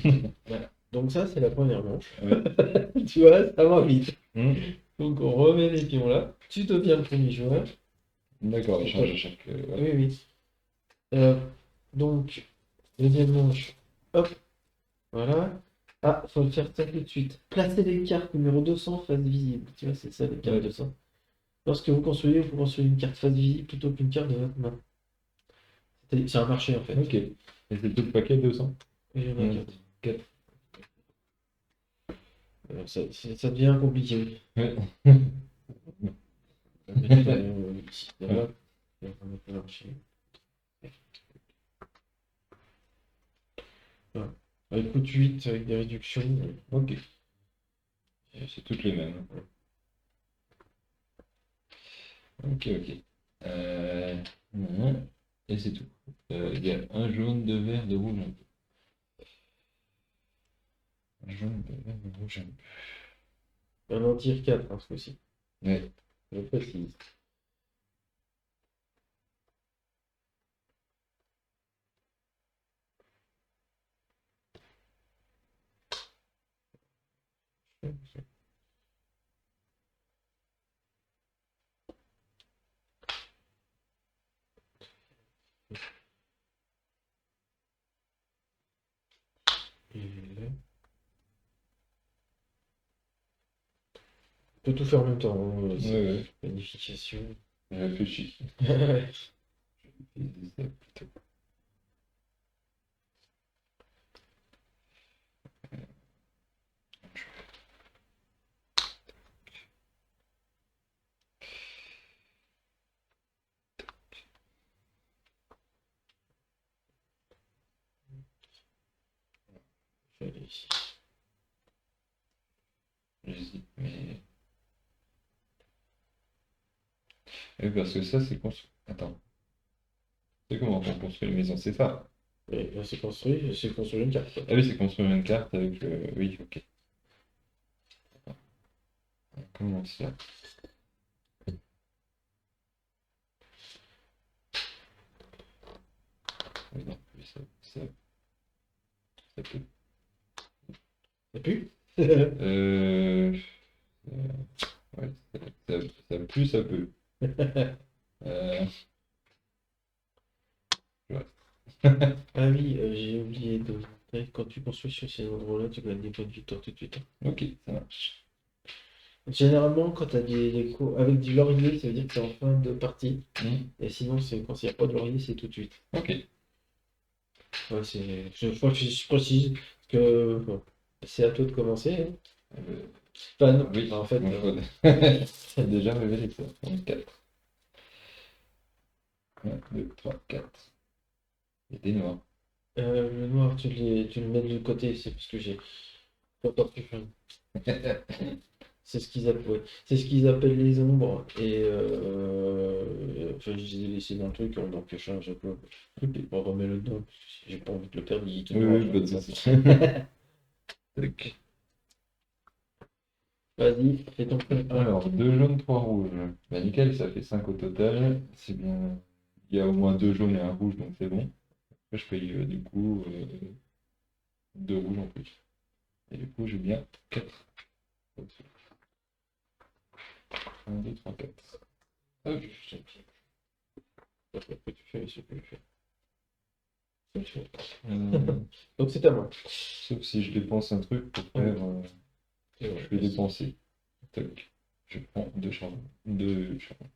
Voilà. Voilà. Donc ça, c'est la première manche. Ouais. Tu vois, ça va vite. Hmm. Donc on remet les pions là. Tu deviens le premier joueur. D'accord, il change à chaque. Oui, Ouais. oui. Donc, deuxième manche. Hop, voilà. Ah, faut le faire ça tout de suite. Placez les cartes numéro 200 face visible. Tu vois, c'est ça les cartes Ouais. 200. Lorsque vous construisez une carte face visible plutôt qu'une carte de votre main. C'est un marché en fait. Ok. Et c'est tout le paquet 200. Et il y en a 4. 4. Ça devient compliqué. Ouais. Ici, là-bas. Et on va mettre le marché. Avec coût 8 avec des réductions. Ok. Et c'est toutes les mêmes. Ok, ok. Et c'est tout. Il y a un jaune, deux verts, deux rouges, un peu. Un jaune, deux verts, deux rouges, un peu. Un en-tir 4 hein, ce coup-ci. Ouais. Je précise. Et là. On peut tout faire en même temps. Hein, Ouais, c'est ouais. planification. Je réfléchis. Ouais. Je dis ça plutôt. Je vais aller ici. J'hésite, mais. Oui, parce que ça, c'est construit. Attends. C'est comment on construit une maison, c'est ça? Et là, c'est construire une carte. Ah oui, c'est construire une carte avec le. Oui, ok. On commence là. Oui, non, oui, ça peut. Ça pue Euh. Ouais, ça pue, ça peut. Euh, ouais. Ah oui, j'ai oublié de montrer. Quand tu construis sur ces endroits-là, tu gagnes des points de victoire tout de suite. Ok, ça marche. Généralement, quand tu as des coups avec du laurier, ça veut dire que c'est en fin de partie. Et sinon, c'est quand il n'y a pas de laurier, c'est tout de suite. Ok. Ouais, je précise que bon, c'est à toi de commencer. Hein. Enfin, non, Oui, en fait, mon faute. C'est déjà révélé ça. Donc 4. 1, 2, 3, 4. Et des noirs. le noir, tu le mets de côté, c'est parce que j'ai pas plus fin. C'est ce qu'ils appellent, ouais. C'est ce qu'ils appellent les ombres. Et enfin, je les ai laissés dans le truc, on en pioche un, je peux. On remet le dedans, parce que j'ai pas envie de le perdre, il est tout Oui, noir, oui, pas de ça. soucis. Tac. Vas-y, fais ton truc. Alors, 2 jaunes, 3 rouges. Bah nickel, ça fait 5 au total. C'est bien. Il y a au moins 2 jaunes et un rouge, donc c'est bon. Après, je paye du coup 2 rouges en plus. Et du coup, j'ai bien 4. 1, 2, 3, 4. Hop. Après, que tu fais, ce que tu fais. Euh, Donc c'est à moi. sauf si je dépense un truc pour faire. Et Je voilà, vais vas-y. dépenser. Tac. Je prends 2 charbons. 2 charbons.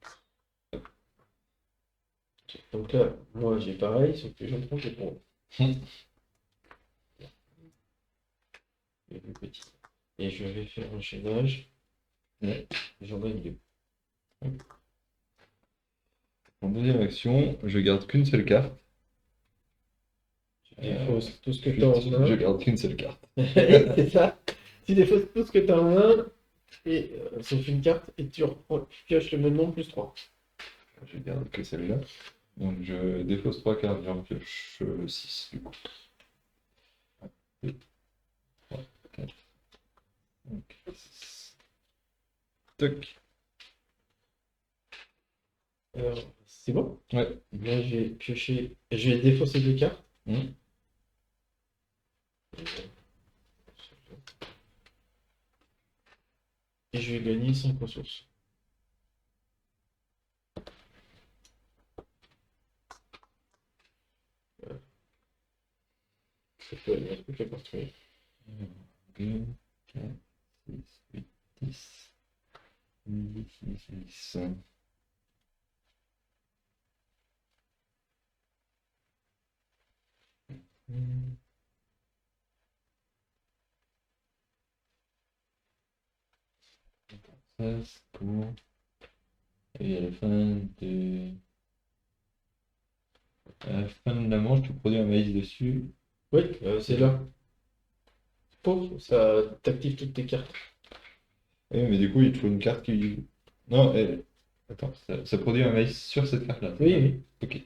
Donc là, moi j'ai pareil, sauf que j'en prends que pour les plus petits. Et je vais faire un chaînage. Ouais. J'en gagne deux. En deuxième action, je garde qu'une seule carte. Tu défausses tout ce que Je, tu as en je main. garde qu'une seule carte. C'est ça. Tu défausses tout ce que tu as en main, et, sauf une carte, et tu pioches le même nombre plus 3. Je garde que celle-là. Donc je défausse 3 cartes, j'en pioche 6 du coup. 2, 3, 4, 5, 6. Toc. C'est bon? Ouais. Là, je vais piocher, je vais défausser 2 cartes. Mmh. Et je vais gagner 5 ressources. C'est pas un truc à construire. 2, 4, 6, 8, 10. 10, 10, 10. Ça, c'est pour. Et à la fin de la manche, tu produis un maïs dessus. Oui, c'est là. Pouf, ça t'active toutes tes cartes. Oui, mais du coup, il te faut une carte qui. Non, attends, ça produit un maïs sur cette carte-là. c'est Oui, ça oui. Ok.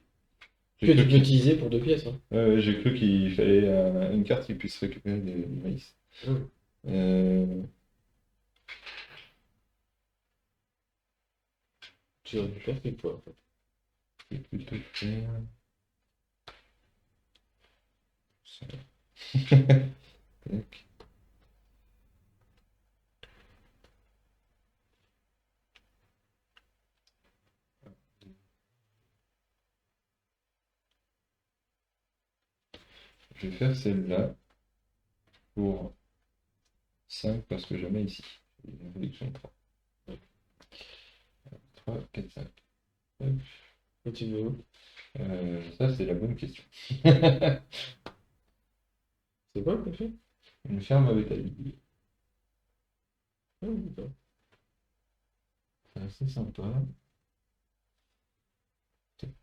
Que J'ai tu cru peux utiliser pour 2 pièces. Hein. j'ai cru qu'il fallait une carte qui puisse récupérer du maïs. Hum. Euh, Tu récupères tes points, en fait. je vais plutôt faire ça. Tac. Je vais faire celle-là pour 5 parce que jamais ici. Une réduction de 3. 3, 4, 5. Et tu veux où? Ça, c'est la bonne question. C'est quoi que tu fait? Une ferme avec la vie. Ah, d'accord. C'est assez sympa.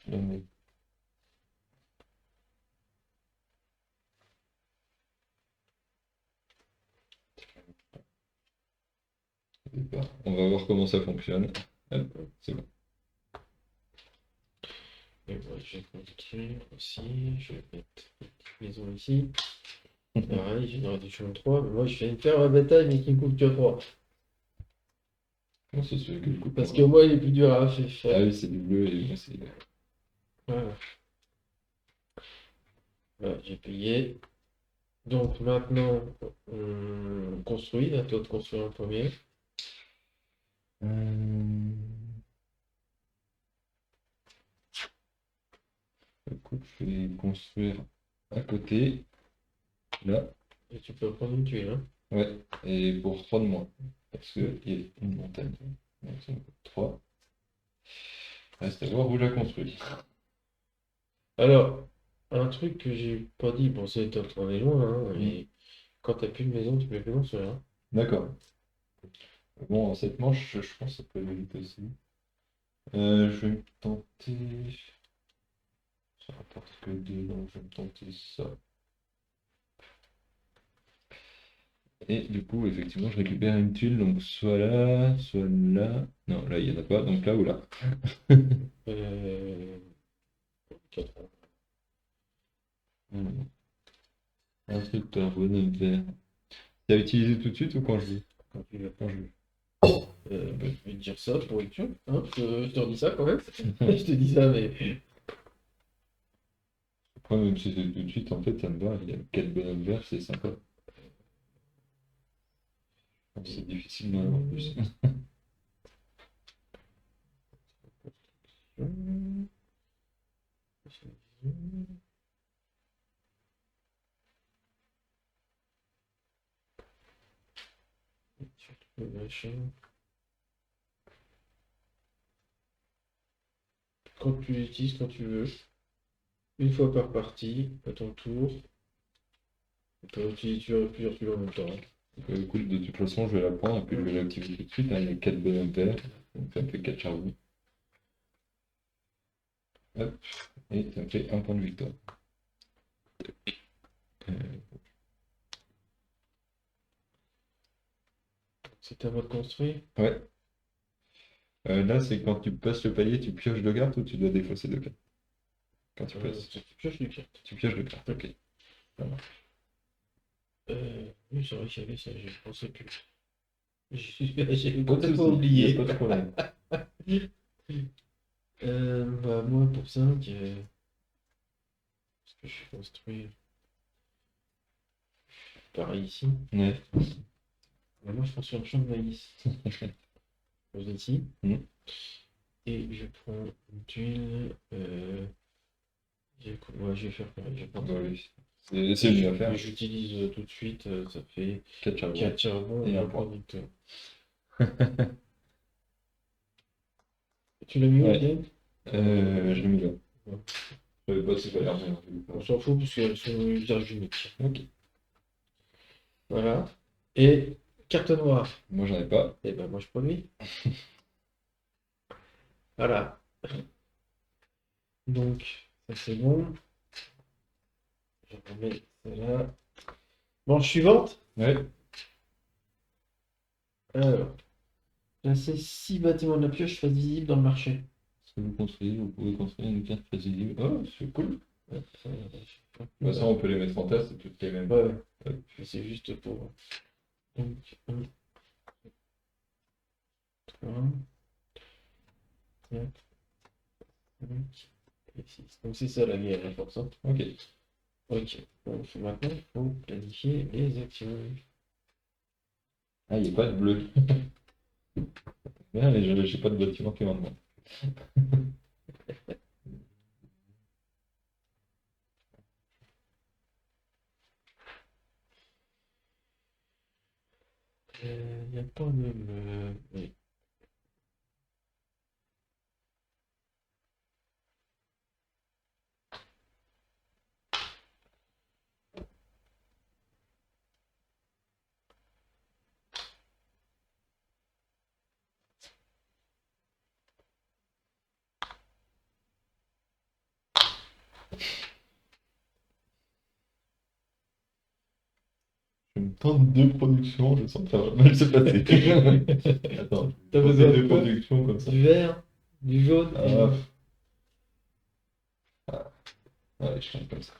Le mec. On va voir comment ça fonctionne. Hop, c'est bon. Et moi, je vais construire aussi. Je vais mettre une petite maison ici. Pareil, j'ai une réduction de 3. Mais moi, je fais une ferme à bétail, mais qui me coûte que 3. Comment ça se fait que le coup Parce que moi, il est plus dur à faire. Ah oui, c'est du bleu et moi c'est. Voilà. Voilà, j'ai payé. Donc maintenant, on construit. À toi de construire en premier. Écoute, je vais construire à côté. Là. Et tu peux prendre une tuile. Hein. Ouais. Et pour 3 de moins. Parce qu'il y a une montagne. Donc ça me coûte 3. Reste à voir où je la construis. Alors, un truc que j'ai pas dit, bon, c'est top, on est loin, hein, mais quand t'as plus de maison, tu peux plus construire. Hein. D'accord. Bon, cette manche, je pense que ça peut aller vite aussi. Je vais me tenter. Ça rapporte que 2, donc je vais me tenter ça. Et du coup, effectivement, je récupère une tuile, donc soit là, soit là. Non, là, il n'y en a pas, donc là ou là. Euh... 4 ans. Un truc de bonhomme vert. Tu as utilisé tout de suite ou quand je dis? Quand tu veux. Quand je dis. Bah, je vais te dire ça pour être sûr. Hein, je te redis ça quand même. Je te dis ça, mais. Après, même si c'est tout de suite, en fait, ça me va. Il y a 4 bonhommes verts, c'est sympa. C'est difficile d'en avoir plus. Quand tu l'utilises, quand tu veux, une fois par partie, à ton tour, tu peux utiliser plusieurs tuiles en même temps. Écoute, de toute façon, je vais la prendre et puis je vais l'activer tout de suite. Hein. Il y a 4 bonhommes verts, donc ça me fait 4 charbons. Hop, et ça me fait un point de victoire. C'est à moi de construire. Ouais. Là, c'est quand tu passes le palier, tu pioches 2 cartes ou tu dois défausser 2 cartes? Quand tu passes, Tu pioches du carte. tu pioches 2 cartes, ok. Oui, c'est vrai qu'il y avait ça, j'ai pensé que. J'ai Pas de complètement soucis, oublié. y a pas de problème. Bah, moi, pour 5, ce que je vais construire. Pareil ici. Ouais. Bah, moi, je construis un champ de maïs. Pose ici. Mm. Et je prends une tuile. Ouais, je vais faire pareil. Je prends Bah ça. oui. C'est mieux à faire. J'utilise tout de suite, ça fait 4 charbons. 4 charbons Et et un un point. producteur. Tu l'as mis où, Ouais. Diane Je l'ai mis là. Ouais. Je savais pas si fallait revenir. On s'en fout parce qu'elles sont usage unique. Ok. Voilà. Et carte noire. Moi, j'en ai pas. Et ben moi je produis. Voilà. Donc, ça c'est bon. Je remets ça là. Manche suivante. Ouais. Alors, placer 6 bâtiments de la pioche face visible dans le marché. Ce que vous construisez, vous pouvez construire une carte face visible. Oh, c'est cool. Ouais, De toute façon, on peut les mettre en terre, c'est toutes les mêmes. ouais. Ouais. C'est juste pour. Donc, 1, 3, 4, 5 et 6. Donc c'est ça la guerre, la force. Hein. Ok. Ok. Donc maintenant, il faut planifier les actions. Ah, il n'y a pas de bleu. Bien, j'ai pas de bâtiment qui maintenant. Il n'y a pas de. Oui. Je me tente deux productions, je sens que ça va mal se passer. Attends, T'as je besoin tente de deux quoi? productions comme ça. Du vert, du jaune. Ah, ouais, je tente comme ça.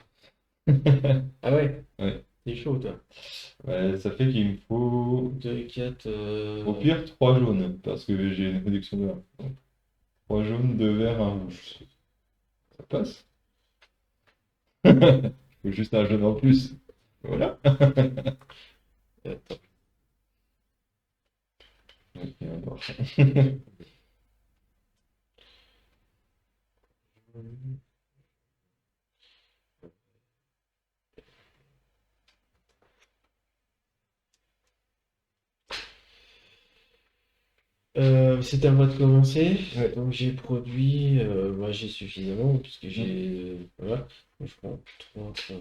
Ah ouais, Ouais. c'est chaud toi. Ouais, ça fait qu'il me faut 2, 4. au pire 3 jaunes, parce que j'ai une production de 1. Donc, 3 jaunes, 2 verts, 1 rouge. Ça passe? Il faut juste un jaune en plus. Voilà. Attends. Ok, on va voir. C'est à moi de commencer. Ouais. Donc j'ai produit, bah, j'ai suffisamment puisque j'ai. Voilà. Donc, je prends 3, 3,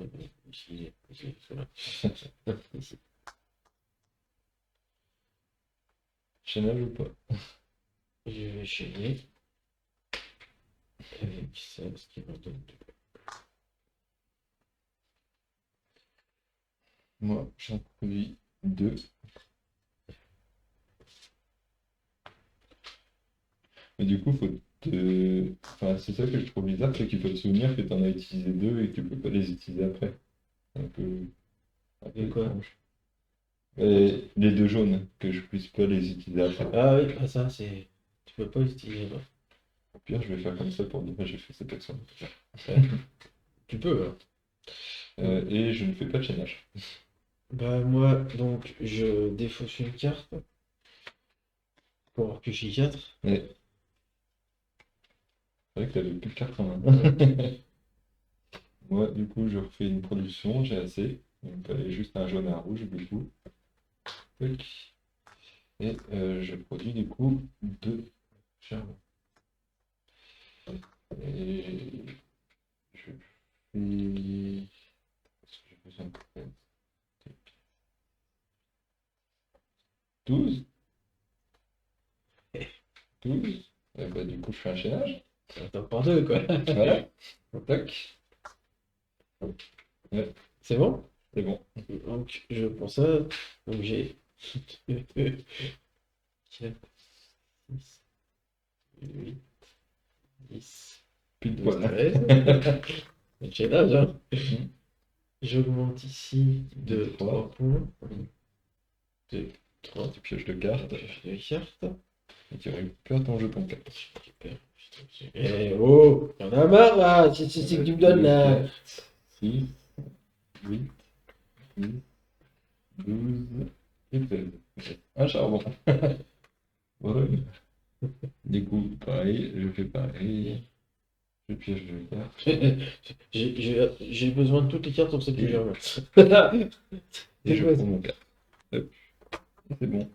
ici, ici, voilà. Ici. Chaînage ou pas? Je vais chaîner avec ça, ce qui me donne 2. Moi, j'en produis 2. Mais du coup, faut te... Enfin, c'est ça que je trouve bizarre, c'est qu'il faut te souvenir que tu en as utilisé 2 et que tu peux pas les utiliser après. Un peu... Un peu Et quoi? étrange. Et les 2 jaunes, que je puisse pas les utiliser après. Ah oui, ah, ça c'est. Tu peux pas utiliser. Bah. Au pire, je vais faire comme ça pour dire que j'ai fait cette action. Tu peux, hein. Et je ne fais pas de chaînage. Bah moi, donc je défausse une carte pour avoir pioché 4. Ouais. C'est vrai que t'avais plus de cartes en main. Moi, du coup, je refais une production, j'ai assez. Il me fallait juste un jaune et un rouge, du coup. Tac. Et je produis, du coup, 2 charbons. Et je fais... Parce que j'ai besoin de 12. 12. Et bah, du coup, je fais un chaînage. Attends par 2 quoi. Voilà. Tac. Ouais, C'est bon? c'est bon. Donc je prends ça. Donc j'ai 4, 6, 8, 10, Plus de 12, poils. 13. J'ai l'âge, hein. Mhm. J'augmente ici de 3 3. points. 2, 3. Tu pioches de cartes De cartes. et tu récupères ton jeton 4. Super. Eh oh, y'en a marre là, c'est que tu me donnes là. 6, 8, 10, 12 et 13. Un charbon. Voilà. Du coup, pareil, je fais pareil. Je pioche de cartes. J'ai besoin de toutes les cartes pour cette que j'ai en main. Et je quoi, prends mon carte. Hop. C'est bon.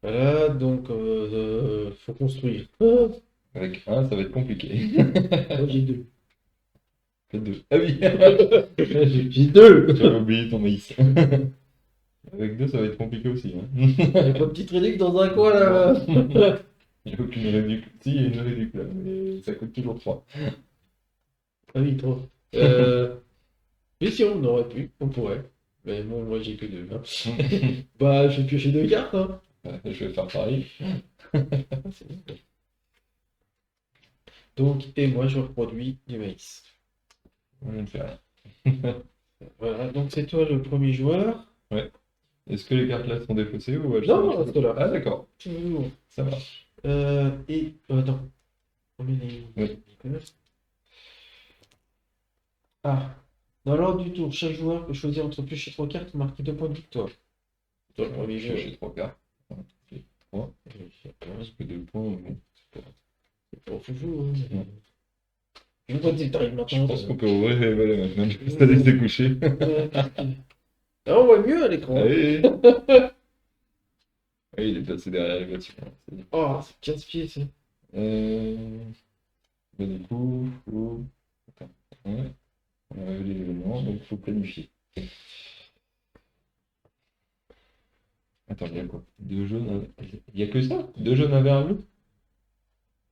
Voilà, donc faut construire. Oh, Avec 1, ça va être compliqué. moi j'ai 2. Fait 2. Ah oui. J'ai 2. J'avais oublié ton maïs. Avec 2, ça va être compliqué aussi. Hein. Il y a pas de petite réduc dans un coin là. Il n'y a aucune réduc. Si, il y a une réduc là, mais ça coûte toujours 3. Ah oui, trop. Mais si on aurait pu, on pourrait. Mais bon, moi j'ai que 2. Hein. Bah, je vais piocher 2 cartes. Hein. Je vais faire pareil. C'est bon. Donc, et moi je reproduis du maïs. Je ne fais rien. Voilà, donc c'est toi le premier joueur. Est-ce que les cartes là sont défaussées ou elles Non, sont- non, reste là. Ah d'accord, Toujours. ça marche. Et. Attends. On met les. Oui. Ah. Dans l'ordre du tour, chaque joueur peut choisir entre piocher 3 cartes ou marquer 2 points de victoire. Toi, le premier Je joueur. j'ai 3 cartes. 1, 2, 3. Parce que 2 points, bon, c'est pas... C'est pas foufou. Hein. Non. Je vois que t'arrives Je maintenant. pense qu'on peut ouvrir les balais maintenant. Je pense que ça s'est couché. Ah, on voit mieux à l'écran. Allez. Ah, il est passé derrière les bâtiments. C'est bien. Oh, c'est 15 pieds, ça. Bah, du coup, faut... Attends. Ouais. On a révélé l'événement, donc il faut planifier. Attends, il y a quoi? 2 jaunes, il y a que ça? 2 jaunes, un vert, un bleu?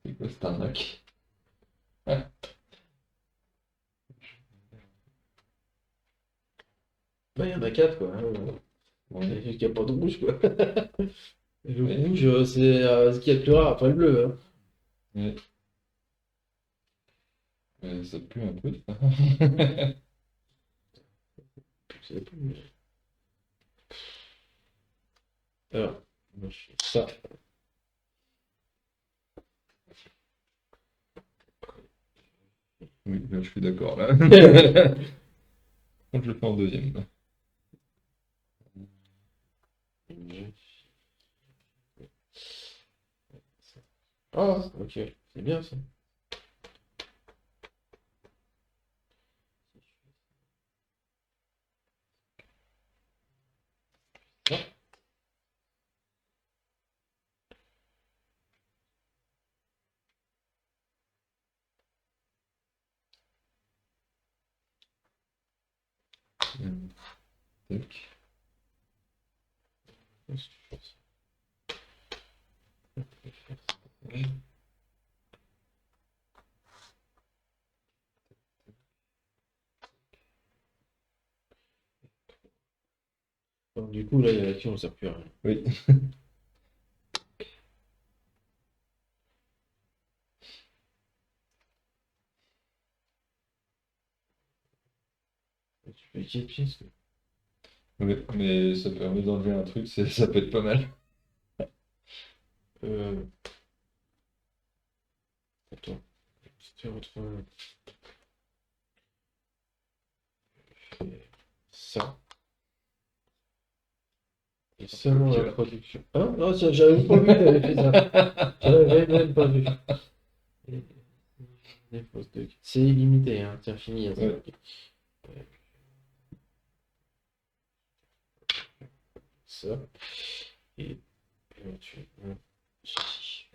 C'est quoi cette arnaque? Ah. Bah, il y en a 4, quoi. Hein. Ouais. Il n'y a pas de rouge, quoi. Et le Ouais. rouge, c'est ce qu'il y a de plus rare après le bleu. Hein. Ouais. Ça pue un peu. Je sais plus. Alors, moi, je fais ça. Oui, là, je suis d'accord là. Je le fais en deuxième. Là. Ah, ok, c'est bien ça. Tac. Donc, du coup, là, là-dessus, on ne sert plus à rien. Oui. Tu fais 4 pièces. Oui, mais ça permet d'enlever un truc, ça peut être pas mal. Attends. C'était entre. Ça. Et seulement la production. Hein? Non, j'avais même pas vu que t'avais fait ça. J'avais même pas vu. C'est illimité, hein. C'est infini. Hein, Ouais. Ça. Et éventuellement ceci.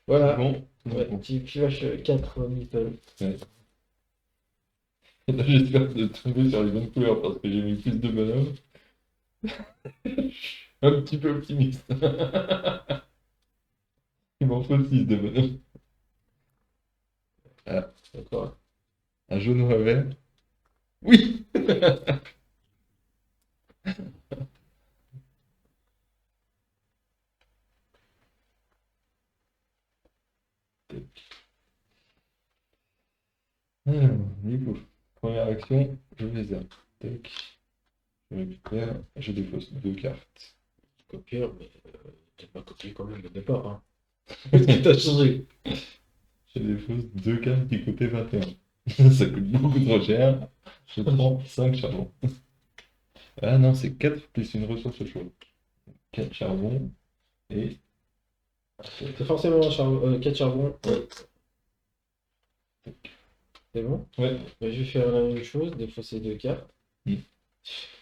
Voilà. Bon, Ouais, bon. tu pioches 4 meeples. Ouais. Là, j'espère de tomber sur les bonnes couleurs parce que j'ai mis plus de bonhommes. Un petit peu optimiste. Il m'en faut 6 de bonhommes. Ah, D'accord. un jaune ou un vert? Oui! Alors, du coup, première action, je fais ça. Tac. Je récupère, je défausse 2 cartes. Copieur, mais t'as pas copié quand même le départ. Hein. Qu'est-ce qui t'a changé? Je défausse 2 cartes qui coûtaient 21. Ça coûte beaucoup trop cher. Je prends 5 charbons. Ah non, c'est 4 plus une ressource chaude. 4 charbons et... C'est forcément 4 charbons. Ouais. C'est bon? Ouais. Bah, je vais faire la même chose, défausser 2 cartes. Mm.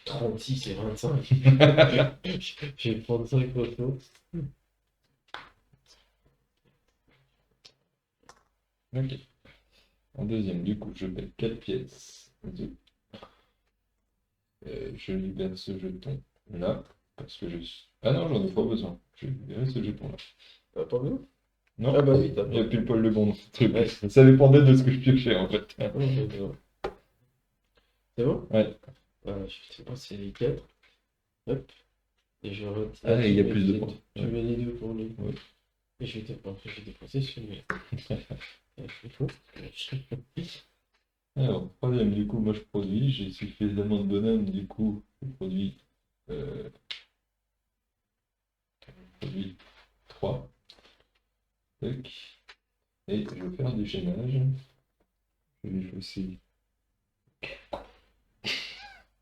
36 et 25. J'ai 35 ressources. Ok. En deuxième, du coup, je mets 4 pièces. Je libère ce jeton là, parce que je suis... Ah non, j'en ai pas besoin. Je vais libérer ce jeton là. T'as pas vu? Non, Ah bah oui, t'as il y a pas. pile poil le bon truc. Ouais. Ça dépendait de ce que je piochais en fait. Ouais. C'est bon? Ouais. C'est bon, c'est les 4. Hop. Et je retire. Ah, il y a je plus mets de points. Je mets les deux pour lui. Ouais. Et je vais dépenser celui-là. Il faut. Alors, troisième, du coup, moi je produis, j'ai suffisamment de bonhommes, du coup, je produis 3. Tac. Et je vais faire du chaînage. Je vais aussi.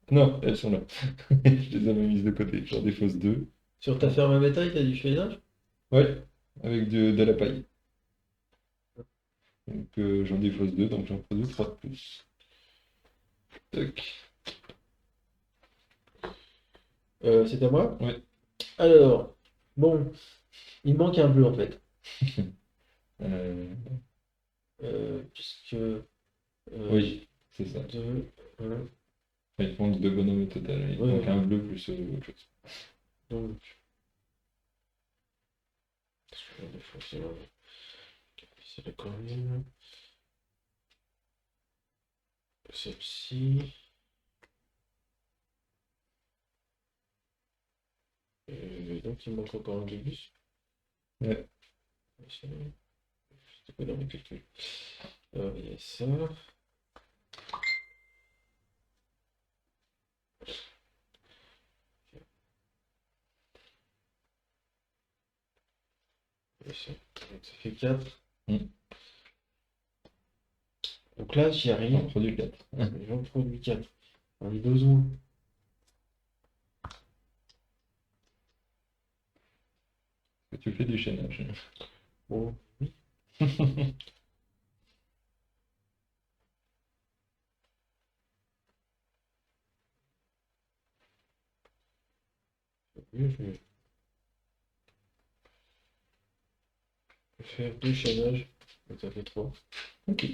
Non, elles sont là. Je les avais mises de côté. J'en défausse 2. Sur ta ferme à bétail, t'as du chaînage? Ouais, avec de la paille. Donc j'en défausse 2, donc j'en produis 3 de plus. Tac. C'est à moi? Ouais. Alors, bon, il me manque un bleu en fait. Euh, Puisque. oui, c'est ça. 2, 1. Il te manque 2 bonhommes au total. Il te Ouais, manque ouais. un bleu plus autre chose. Donc. Je vais défoncer c'est la commune. Celle-ci. Donc il me manque encore un début. Ouais. C'était quoi dans mes calculs? Il y a ça. Et ça. Donc ça fait 4. Mm. Donc là, j'y J'en arrive. produis 4. J'en produis 4. On a besoin. Tu fais du chaînage. Bon, oui. Je vais faire 2 chaînages. Donc ça fait 3. Ok.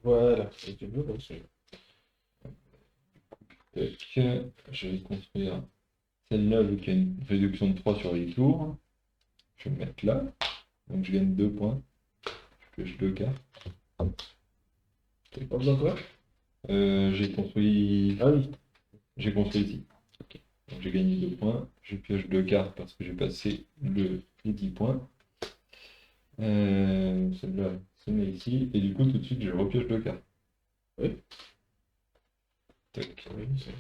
Voilà. C'est du bleu comme ça. Tac. Je vais construire celle-là vu qu'il y a une réduction de 3 sur les tours. Je vais me mettre là. Donc je gagne 2 points. Je pioche 2 cartes. En faisant quoi? J'ai construit. Ah oui. J'ai construit ici. Donc j'ai gagné 2 points. Je pioche 2 cartes parce que j'ai passé les 10 points. Celle-là ici. Et du coup, tout de suite, je repioche 2 cartes. Oui. Tac. Oui, ça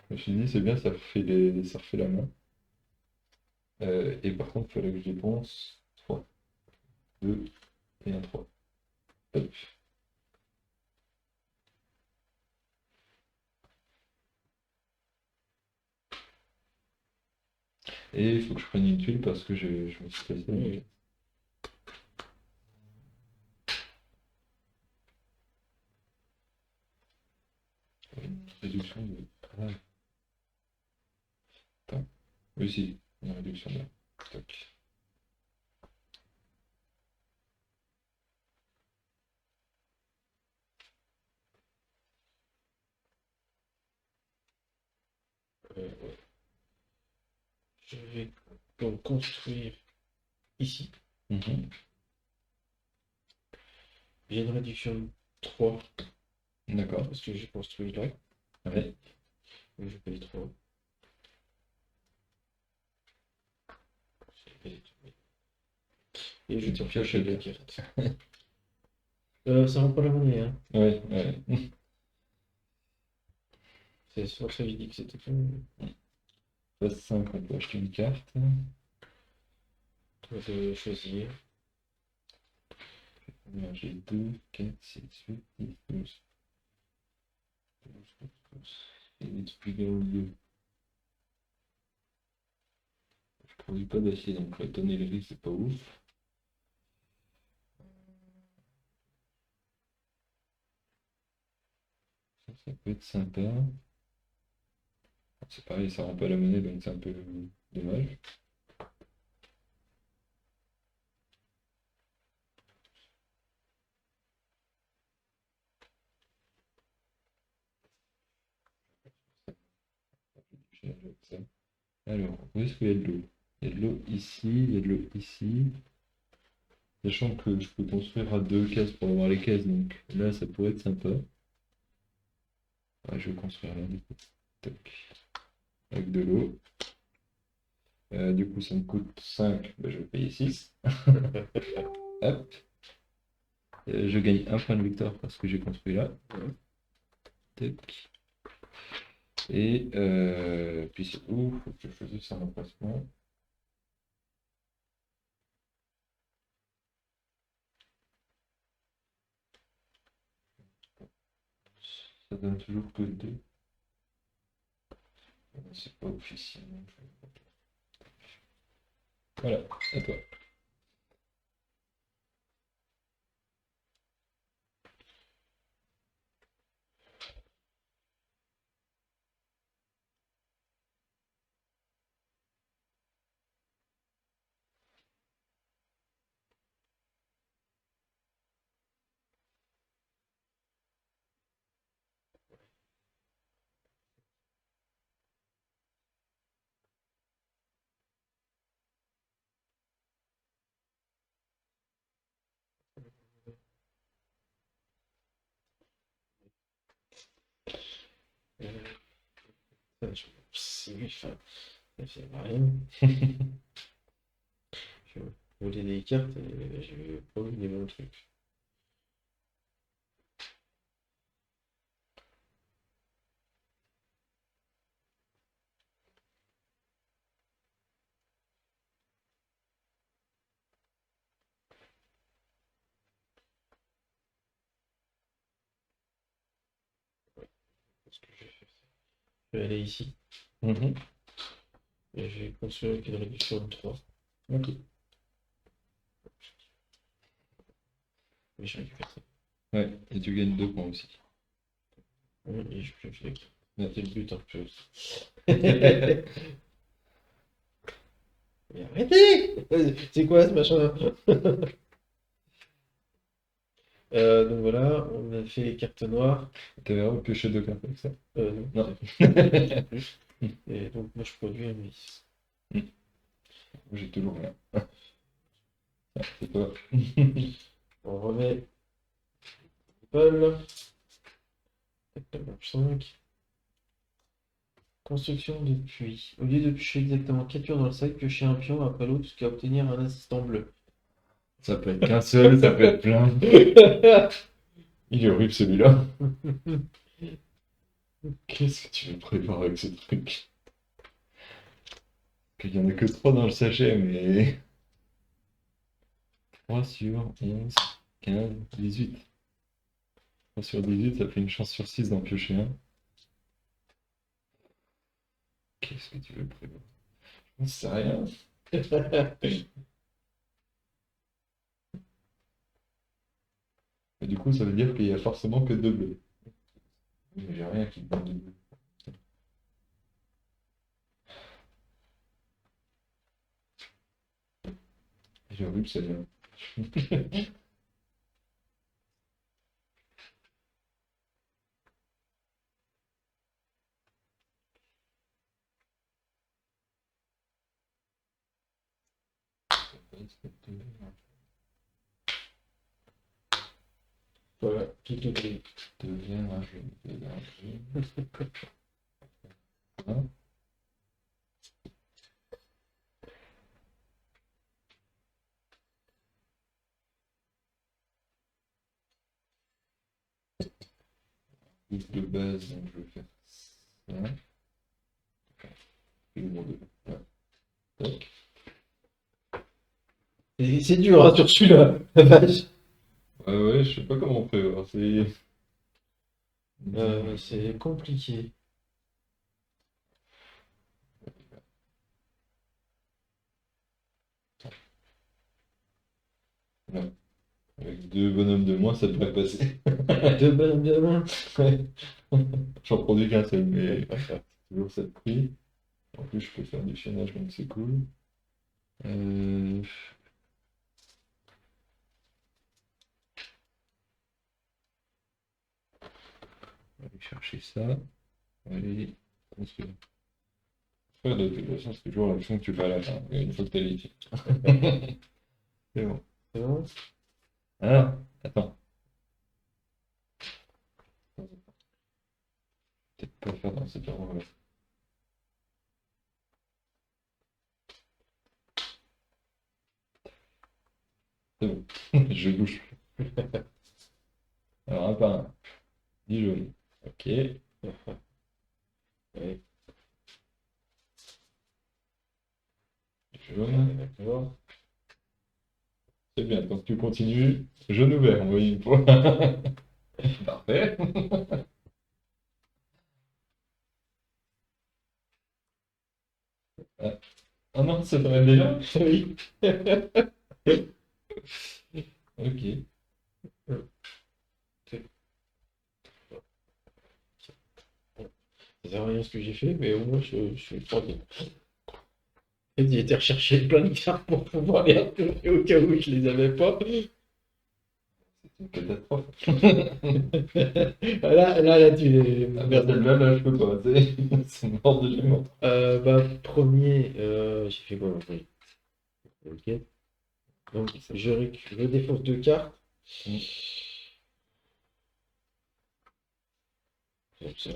Je me suis dit, c'est bien, ça refait la main. Et par contre, il fallait que je dépense 3, 2 et un 3. Hop. Et il faut que je prenne une tuile parce que je me suis cassé. Oui. Une réduction de. Ah. Attends. Oui, si, une réduction là. Tac. Ouais. Je vais donc construire ici. Mhm. J'ai une réduction de 3 D'accord. parce que j'ai construit là. Ouais. Donc je paye 3. Et je Tu tire pioches chercher les les cartes. Ça rend pas la monnaie, hein. Ouais, ouais. C'est pour ça que j'ai dit que c'était pas. Phase 5, on peut acheter une carte. Toi de choisir. Combien j'ai 2, 4, 6, 8, 10, 12. 12. Et des trucs dans le lieu. Je produis pas d'acier, donc la tonnellerie, c'est pas ouf. Ça peut être sympa. C'est pareil, ça rend pas la monnaie, donc c'est un peu dommage. Alors, où est-ce qu'il y a de l'eau? Il y a de l'eau ici, il y a de l'eau ici. Sachant que je peux construire à 2 cases pour avoir les cases, donc là ça pourrait être sympa. Ouais, je vais construire là du coup. Tac. Avec de l'eau. Du coup ça me coûte 5, bah, je vais payer 6. Hop. Je gagne un point de victoire parce que j'ai construit là. Tac. Et puis c'est tout, faut que je choisisse un emplacement. Ça donne toujours que 2. C'est pas officiel. Voilà, à toi. Ça fait rien. Je voulais des cartes et je vais pas oublier mon truc. Ce que je vais faire, je vais aller ici et je vais construire avec une réduction de 3. Ok. Mais je récupère ça. Ouais, et tu gagnes 2 points aussi. Et je pioche les cartes. Ouais. C'est le but, hein, je... Mais arrêtez! C'est quoi ce machin? Donc voilà, on a fait les cartes noires. T'avais vraiment pioché 2 cartes avec ça? Non. Non. Plus. Et donc moi je produis un 10. J'ai toujours rien. Ah, c'est toi. On remet Paul. 5. Construction de puits. Au lieu de piocher exactement 4 pions dans le sac, piochez un pion après l'autre jusqu'à obtenir un assistant bleu. Ça peut être qu'un seul, ça peut être plein. Il est horrible celui-là. Qu'est-ce que tu veux prévoir avec ce truc? Il n'y en a que 3 dans le sachet, mais... 3 sur 11, 15, 18. 3 sur 18, ça fait une chance sur 6 d'en piocher un. Qu'est-ce que tu veux prévoir? Je sais rien. Et du coup, ça veut dire qu'il y a forcément que 2 bleus. Mais j'ai rien qui me donne de bleu. J'ai horrible celle-là. Voilà, tout est gris. Devient un jeu. Devient un jeu. Hein? De base, donc je vais faire ça. Et le monde. Ouais. Tac. C'est dur hein, sur celui-là, la vache. Ouais, je sais pas comment prévoir. C'est compliqué. Ouais. Avec 2 bonhommes de moins, ça devrait passer. Deux bonhommes de main. Ouais. J'en produis qu'un seul, mais c'est toujours ça de prix. En plus, je peux faire du chaînage, donc c'est cool. Euh... On va aller chercher ça. On va aller construire. construire, de toute façon, c'est toujours l'action que tu fais à la fin, une fois que t'as l'équipe. C'est bon. C'est bon? Ah, attends. Peut-être pas faire dans cet ordre-là. C'est bon, je bouge. Alors, un par un. 10 jaunes. Ok. Ouais, Jaune. d'accord. C'est bien, donc tu continues. Jaune ouvert, oui, une fois. Parfait. Ah, ah non, ça t'arrête déjà? Oui. Ok. Ça sert à rien ce que j'ai fait, mais au moins je suis tranquille. J'ai été rechercher plein de cartes pour pouvoir les retourner au cas où je les avais pas. C'est une catastrophe. Là, tu les. Ah bah celle-là, là, je peux pas. C'est mort de chez mort. Bah, premier, j'ai fait quoi mon premier? Ok. Donc, je défausse 2 cartes. Mm. Donc, ça.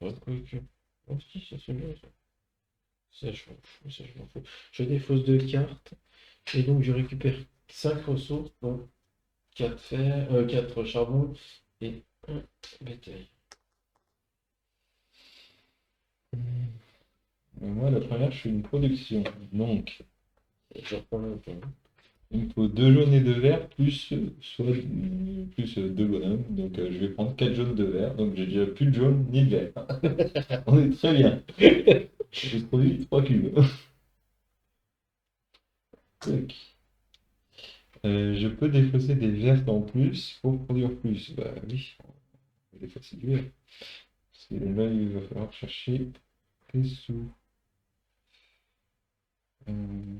Ouais, quoique. Oh, si, ça c'est bien ça. Ça, je m'en fous, ça, je m'en fous. Je défausse 2 cartes. Et donc, je récupère 5 ressources. Donc, 4 fer, 4 charbon et 1 bétail. Moi, la première, je fais une production. Donc, Et je reprends mon temps. il me faut 2 jaunes et 2 verts, plus, plus 2 bonhommes. Donc, je vais prendre 4 jaunes, 2 verts. Donc, j'ai déjà plus de jaune ni de vert. On est très bien. J'ai produit 3 cubes. Tac. Je peux défausser des vertes en plus pour produire plus. Bah oui, on va défausser du vert. Parce que là, il va falloir chercher des sous. Euh,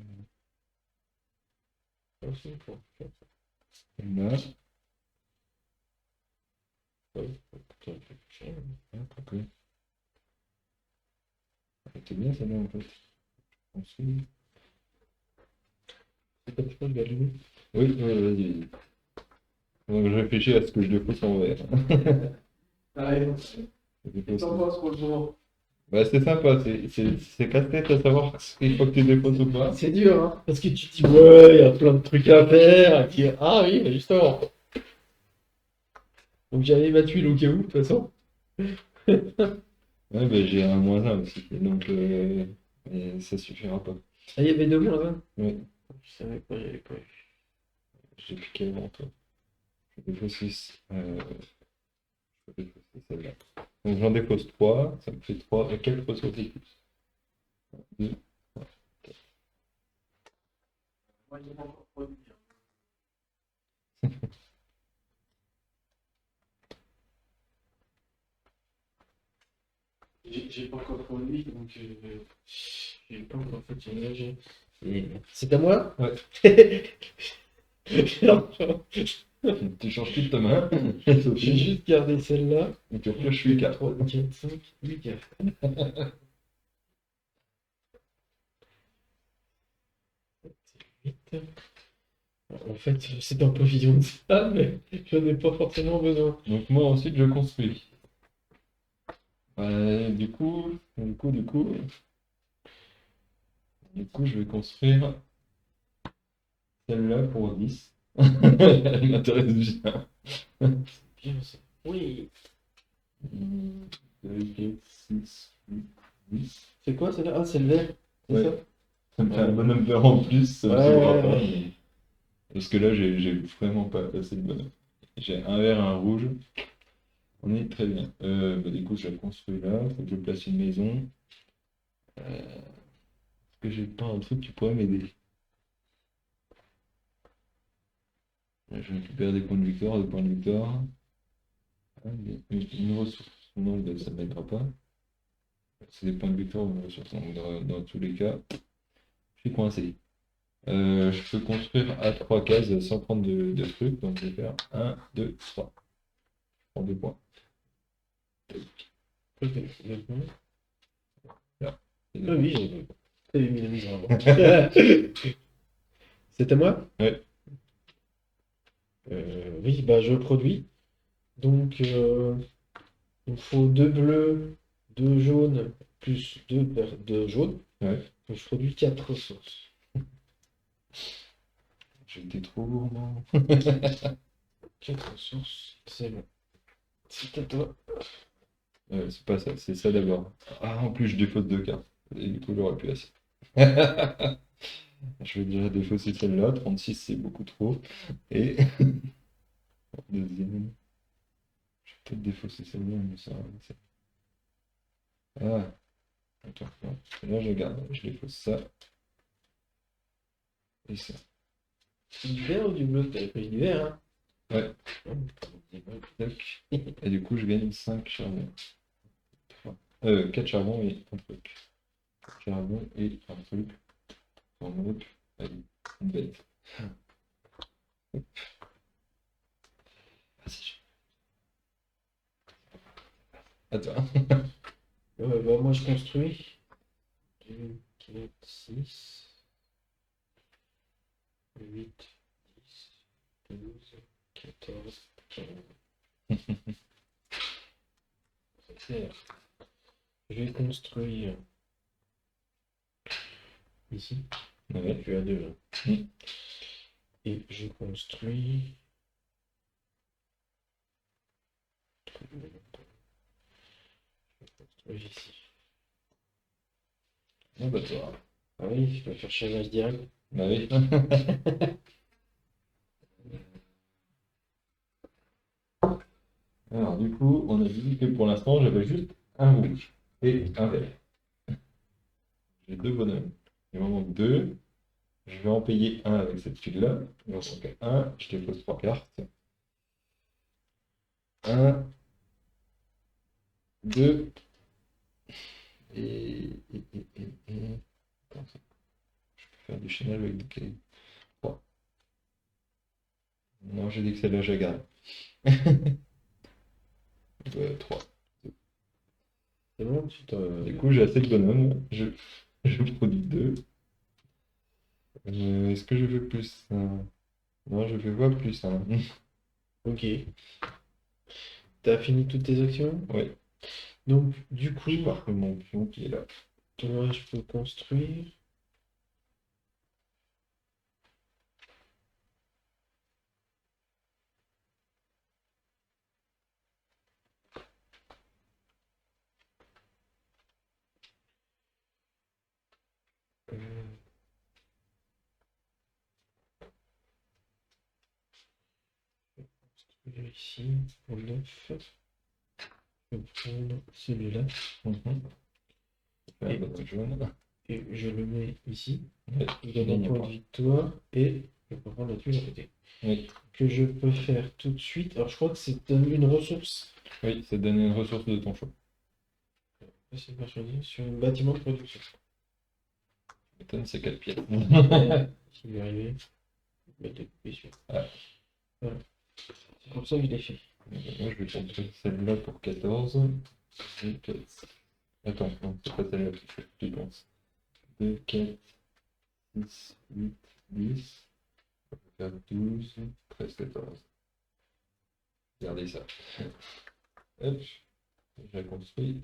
Ah, c'est bon. là, Ouais, putain, putain. ok. C'était bien celle-là en fait. Ensuite. C'est comme ça, je vais allumer. Oui, vas-y. Donc je réfléchis à ce que je défausse en vert. Allez, Je qu'est-ce que défausse- t'en penses pour le moment? Bah c'est sympa, c'est casse-tête à savoir il faut que tu défausses ou pas. C'est dur, hein? Parce que tu te dis, ouais, il y a plein de trucs à faire. Et puis, ah oui, mais justement. Donc j'avais ma tuile au cas où, de toute façon. Ouais, bah j'ai un -1 aussi, donc mais ça suffira pas. Ah, il y avait 2 mois là-bas? Oui, Je savais pas, j'avais pas vu. j'ai piqué le menton. Je défausse je vais défausser celle-là. Donc j'en défausse 3, ça me fait 3, 4 ressources de plus. 2. Moi, il m'a encore produit. J'ai pas encore produit, donc j'ai pas encore fait émerger. C'est à moi? Ouais. Non, Tu changes toute ta main. j'ai juste gardé celle-là. Et tu repioches 8 cartes. 3, 4, 5, 8 cartes. En fait, c'est un peu vision de ça, mais je n'en ai pas forcément besoin. Donc moi ensuite je construis. Du coup, je vais construire celle-là pour 10. Elle m'intéresse bien. Bien ça. Oui. 2, 4, 6, 8, 10. C'est quoi celle-là? Ah, c'est le vert. C'est Ouais. ça? Ça me fait un bonhomme vert en plus, ça me Ouais, sauvera ouais, pas. ouais. Mais... Parce que là, j'ai vraiment pas assez de bonhomme. J'ai un vert et un rouge. On est très bien. Bah, du coup, je la construis là. Faut que je place une maison. Est-ce que j'ai pas un truc qui pourrait m'aider? Je récupère des points de victoire, des points de victoire. Ah, une ressource. Non, bah, ça ne m'aidera pas. C'est des points de victoire ou une ressource. Donc, dans tous les cas, je suis coincé. Je peux construire à 3 cases sans prendre de trucs. Donc, je vais faire 1, 2, 3. Je prends 2 points. Ok, d'accord. Ah oui, j'avais mis la mise en avant. C'est à moi? Ouais. Oui, bah je produis. Donc, il me faut 2 bleus, 2 jaunes, plus 2 jaunes. Ouais. Donc, je produis 4 ressources. J'étais trop gourmand. 4 ressources, c'est bon. C'est à toi. C'est pas ça, c'est ça d'abord. Ah, en plus, je défausse 2 cartes. Et du coup, j'aurais pu assez. Je vais déjà défausser celle-là. 36, c'est beaucoup trop. Et deuxième. Je vais peut-être défausser celle-là, mais ça. Ah, attends, non. Là, je garde. Je défausse ça. Et ça. Du vert ou du bleu? T'avais pris du vert, hein? Ouais. Tac. Et du coup, je gagne 5 charbons. 4 charbons et un truc. Charbon et un truc. En mode. Allez, une bête. Hop. Vas-y. Attends. Bah, moi, je construis. 2, 4, 6, 8, 10, 12, 14, 15. Je vais construire ici. Ouais. Puis à 2. Mm. Et je construis. Ici. Ah bah toi. Ah oui, je peux faire chaînage direct. Bah oui. Alors du coup, on a dit que pour l'instant, j'avais juste un rouge et un vert. J'ai 2 bonhommes. Il m'en manque 2. Je vais en payer un avec cette file-là. Il m'en manque un. Je dépose 3 cartes. 1, 2 et... Attends, je peux faire du chaînage avec des cailloux. 3. Non, j'ai dit que celle-là, je la garde. 3. C'est bon, tu t'en. Du coup, j'ai assez de bonhommes. Je produis 2. Est-ce que je veux plus un? Non, je veux pas plus un. Ok. T'as fini toutes tes actions? Ouais, Donc, du coup, je pars mon pion qui est là. moi, je peux construire. Euh, construire ici, en 9. Je vais prendre celui-là Mhm. Faire Et- un bâton jaune. et je le mets ici. Ouais, Il je donne un gagne point pas. de victoire et je peux prendre la tuile à côté. Oui, Que je peux faire tout de suite. Alors, je crois que c'est une ressource. oui, c'est donner une ressource de ton choix. C'est persuadé sur un bâtiment de production. M'étonne, c'est 4 pièces. Qui lui est arrivé. Mettre des coupées sur. Ah. Voilà. C'est comme ça que je l'ai fait. Moi, je vais construire celle-là pour 14. Et 4. Attends, non, c'est pas celle-là que tu penses. 2, 4, 6, 8, 10. On va faire 12, 13, 14. Regardez ça. Hop, j'ai construit.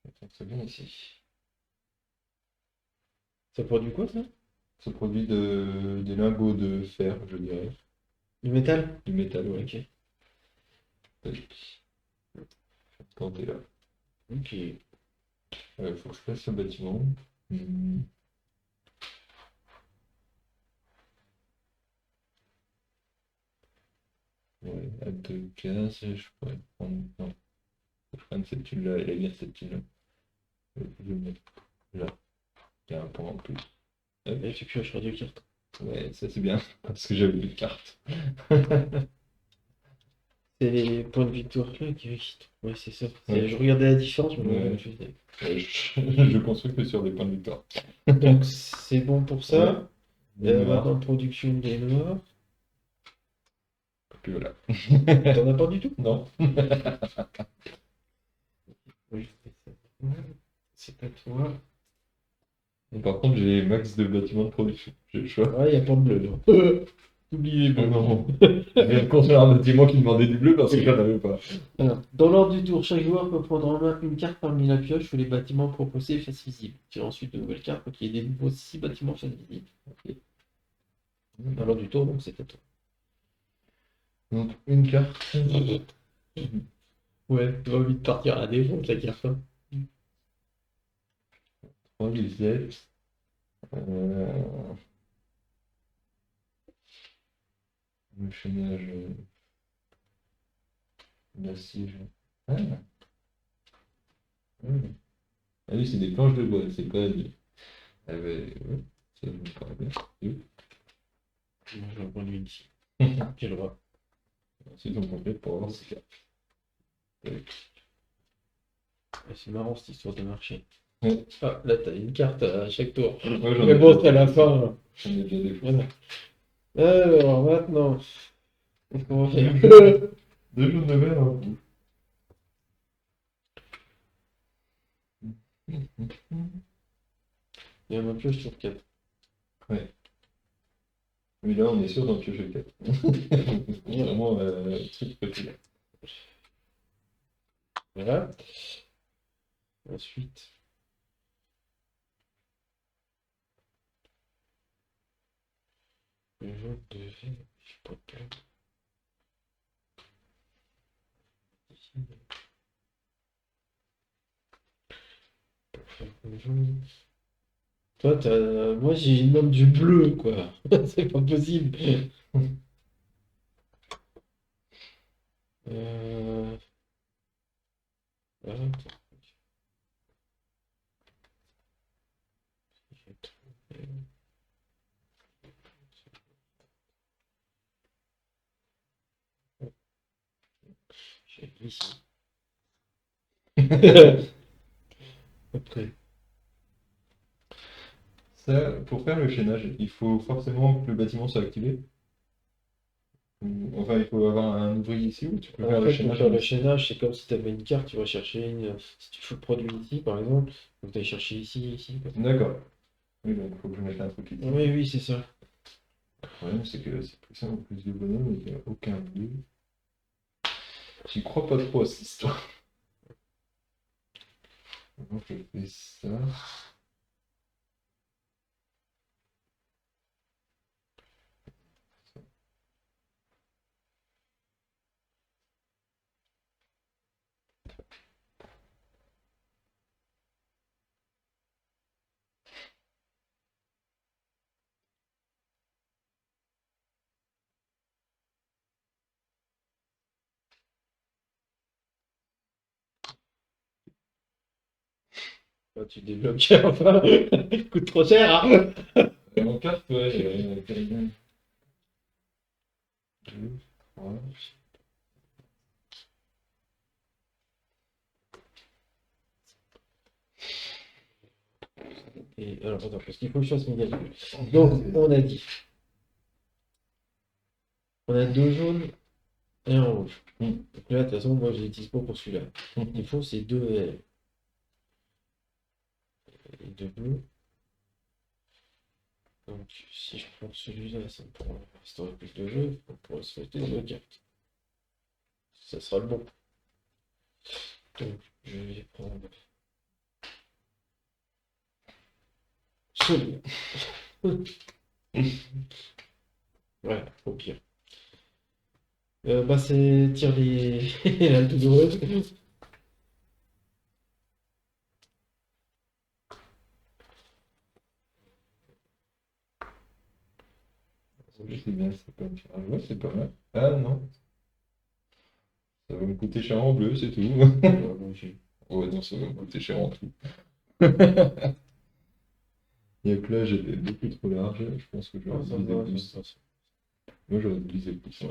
Attends, c'est bien ici. Ça produit quoi, ça? Ça produit des lingots de fer, je dirais. Du métal? Du métal, ouais. Ok. Quand t'es là. Ok. Faut que je fasse ce bâtiment. Ouais, à 2 cases, je pourrais prendre. Non, faut que je prenne cette thune-là, elle est bien cette thune-là. Je vais le mettre là. Il y a un point en plus. Hop. Et tu piocheras 2 cartes. Ouais, ça c'est bien, parce que j'avais plus de cartes. C'est les points de victoire là qui. Ouais, c'est ça. Ouais. Je regardais la différence, mais Ouais. je faisais. Je construis que sur des points de victoire. Donc, c'est bon pour ça. Des noirs. Maintenant, production des noirs. Puis voilà. T'en as pas du tout? Non. Oui, je fais ça. C'est à toi. Par contre, j'ai max de bâtiments de production. J'ai le choix. Ouais, il n'y a pas de bleu, là. Oubliez les Oh bleus. non. Je viens de construire un bâtiment qui demandait du bleu parce que j'en avais pas. Alors, dans l'ordre du tour, chaque joueur peut prendre en main une carte parmi la pioche où les bâtiments proposés face visible. Tire ensuite de nouvelles cartes pour qu'il y ait des nouveaux 6 bâtiments face visible. Ok. Dans l'ordre du tour, donc c'est à toi. Donc, une carte. Ouais, tu vas envie de partir à la défense, la carte. Hein. 3 grisettes. Le chaînage. Massif. Ah. Ah oui, c'est des planches de bois, c'est pas des. Ah bah, ouais, ça me paraît bien. Moi, je vais en prendre une ici. J'ai le droit. C'est donc complet pour avoir ces cartes. Ah, c'est marrant cette histoire de marché. Ouais. Ah, là, t'as une carte à chaque tour. Ouais, j'en Mais ai bon, déjà c'est à la des- fin. Là. J'en ai déjà des fois. Voilà. Alors, maintenant, qu'est-ce qu'on va faire? Deux jaunes de verre, hein. Il y a ma pioche sur 4. Mais là, on est sûr d'en piocher 4. Vraiment, truc précis. Voilà. Ensuite, le jaune de verre. Je sais pas de plan. Ici. Pour faire le jaune. Toi, moi, j'ai une homme du bleu, quoi. C'est pas possible. Euh... voilà. J'ai trouvé. J'ai ici. Après. Ça, pour faire le chaînage, il faut forcément que le bâtiment soit activé. Enfin, il faut avoir un ouvrier ici ou tu peux faire En le fait, pour chaînage. faire le chaînage, c'est comme si tu avais une carte, tu vas chercher une. Si tu fais le produit ici, par exemple, donc tu vas chercher ici, ici. Quoi. D'accord. Oui, donc il faut que je mette un truc ici. Oui, oui, c'est ça. Le problème, c'est que c'est plus simple, plus de bonhommes, et qu'il n'y a aucun bleu. J'y crois pas trop à cette histoire. Donc je fais ça. Là, tu débloques enfin. Coûte trop cher, hein. Et en carte, ouais, il y a quelqu'un. 2, 3. Et alors, attends, parce qu'il faut que je fasse mes calculs. Donc, on a dit. On a 2 jaunes et un rouge. Donc là, de toute façon, moi, j'ai dispo pour celui-là. Il faut, c'est 2 verts. Et 2 bleus. Donc, si je prends celui-là, ça me prend restaurer plus de jeux. On pourrait se faire deux cartes. Ça sera le bon. Donc, je vais prendre celui-là. Voilà, au pire. Bah, c'est tire les la douloureuse. C'est bien, c'est pas mal. Ah ouais, c'est pas mal. Ah non. Ça va me coûter cher en bleu, c'est tout. Ouais, non, ça va me coûter cher en tout. Il y a que là, j'étais beaucoup trop large. Je pense que j'aurais Ça utilisé va, plus. ça va. Moi, j'aurais utilisé plus.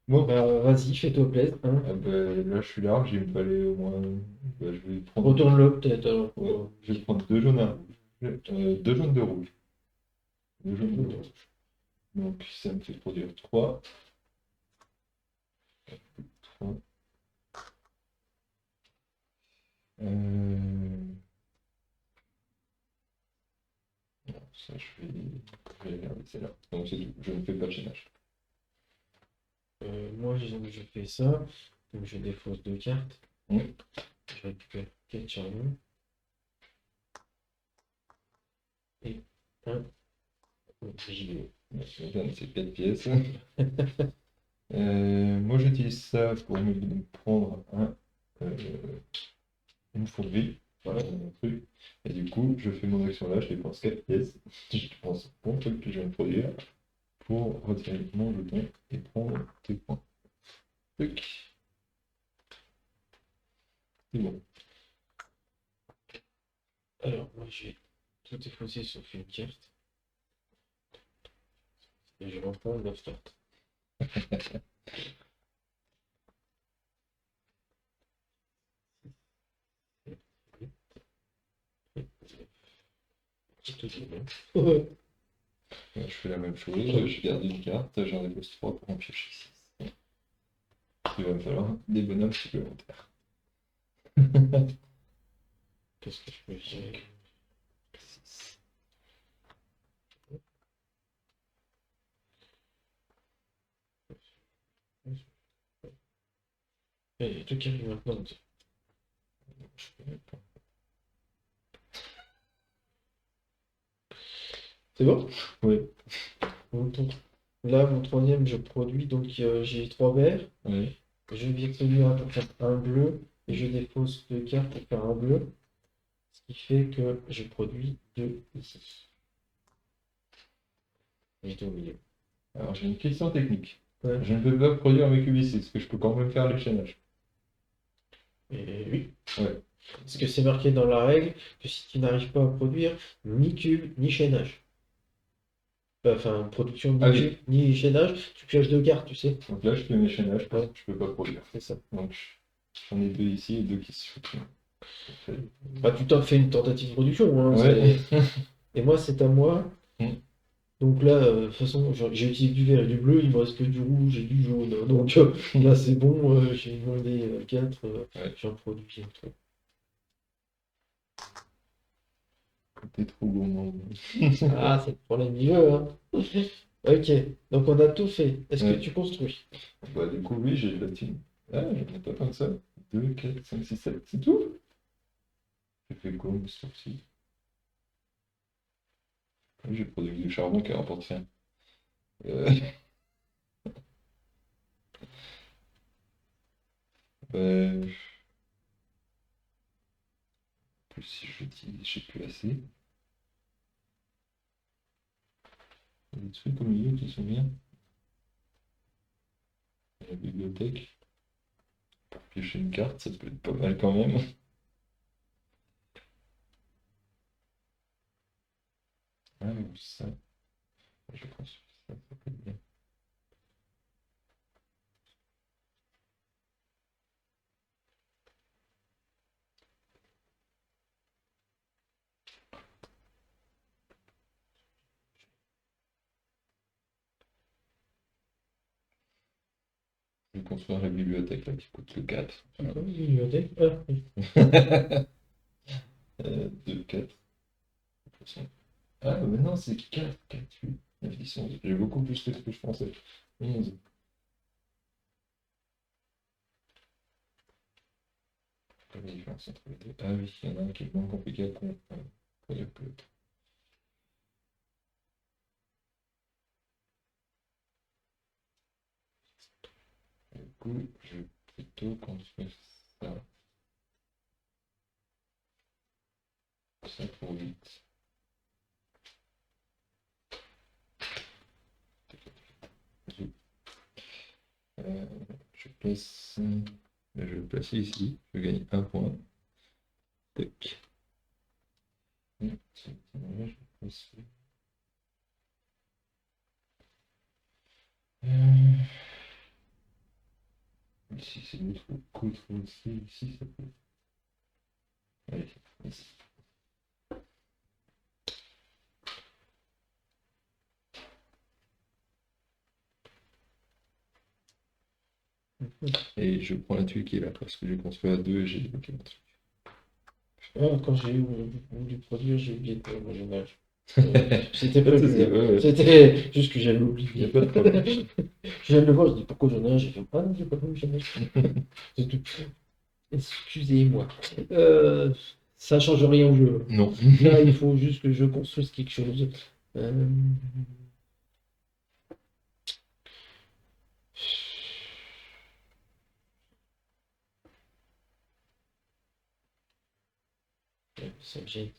Bon, bah, vas-y, fais-toi plaisir. Hein. Ah bah, là, je suis large, il me fallait au moins. Bah, je vais prendre. Retourne-le peut-être. Alors. Ouais, je vais prendre deux jaunes, deux jaunes de rouge. Deux jaunes de rouge. Donc, ça me fait produire 3. 3. Non, ça je vais regarder celle-là. Donc c'est tout, je ne fais pas de chaînage. Moi, je fais ça. Donc, je défausse 2 cartes. Oui. Je récupère 4 charbons. Et un gilet. Je donne ces 4 pièces. Moi j'utilise ça pour me prendre une fonderie, voilà, un truc. Et du coup, je fais mon action là, je dépense 4 pièces. Je dépense mon truc que je viens de produire pour retirer mon jeton et prendre tes points. Truc. C'est bon. Alors, moi, j'ai tout effacé sauf une carte. Et je reprends 9 cartes. C'est tout est bien. Je fais la même chose, je garde une carte, j'en dépose 3 pour en piocher 6. Il va me falloir des bonhommes supplémentaires. Qu'est-ce que je peux virer? 6. Il y a tout qui arrive maintenant. Je connais pas. C'est bon? Oui. Là, mon troisième, je produis, donc j'ai 3 verts. Oui. Je vire celui-là pour faire un bleu, et je dépose 2 cartes pour faire un bleu. Ce qui fait que je produis 2 ici. J'étais au milieu. Alors j'ai une question technique. Ouais. Je ne peux pas produire mes cubes ici, est-ce que je peux quand même faire l'échaînage? Et oui. Ouais. Parce que c'est marqué dans la règle que si tu n'arrives pas à produire ni cube ni chaînage. Enfin, production ni Ah oui. cube ni chaînage, tu pioches 2 cartes, tu sais. Donc là je fais mes chaînages parce Ouais. que je peux pas produire. C'est ça. Donc j'en ai 2 ici et 2 qui se foutent. Bah, tu t'en fais une tentative de production, hein, Ouais. et moi, c'est à moi. Mm. Donc là, de toute façon, j'ai utilisé du vert et du bleu, il me reste que du rouge et du jaune. Donc là, c'est bon, j'ai demandé 4, Ouais. j'en produis un truc. T'es trop gourmand. Ah, c'est le problème du jeu, hein. Ok, donc on a tout fait. Est-ce que Ouais. tu construis? Bah du coup oui, j'ai de la thune. Ah, j'en ai pas tant que ça. 2, 4, 5, 6, 7, c'est tout. J'ai fait quoi ce tour-ci? Oui, j'ai produit du charbon qui rapporte rien. Bah, plus si je dis, j'ai plus assez. Il y a des trucs au milieu qui sont bien. La bibliothèque. Pour piocher une carte, ça peut être pas mal quand même. Ah, mais ça, je pense que ça peut être bien. Je vais construire la bibliothèque là qui coûte le 4. C'est quoi, une bibliothèque? Ah, oui. 2, 4. Ah, mais non, c'est 4, 4, 8, 9, 10, 11. J'ai beaucoup plus que ce que je pensais. 11. Quelle est la différence entre les deux? Ah oui, il y en a un qui est moins compliqué à produire que l'autre. Du coup, je vais plutôt construire ça. Ça pour 8. Je place. Je vais le placer ici. Je gagne un point. Tac. Et je vais placer. Ici, c'est le trou. Contrôle C. Ici, ça peut. Allez, ici. Et je prends la tuile qui est là parce que j'ai construit à 2 et j'ai débloqué mon truc. Quand j'ai voulu produire, j'ai oublié de mon jeune âge. C'était Pas de prévu. souci, ouais, ouais. C'était juste que j'avais Il n'y oublié. a pas de problème. Je viens de le voir, je dis pourquoi j'en ai un, j'ai fait ah non, j'ai pas vu, j'en ai un. C'est tout. Excusez-moi. Euh, Ça change rien au jeu. Non. Là, il faut juste que je construise quelque chose. Euh, Ça me gêne.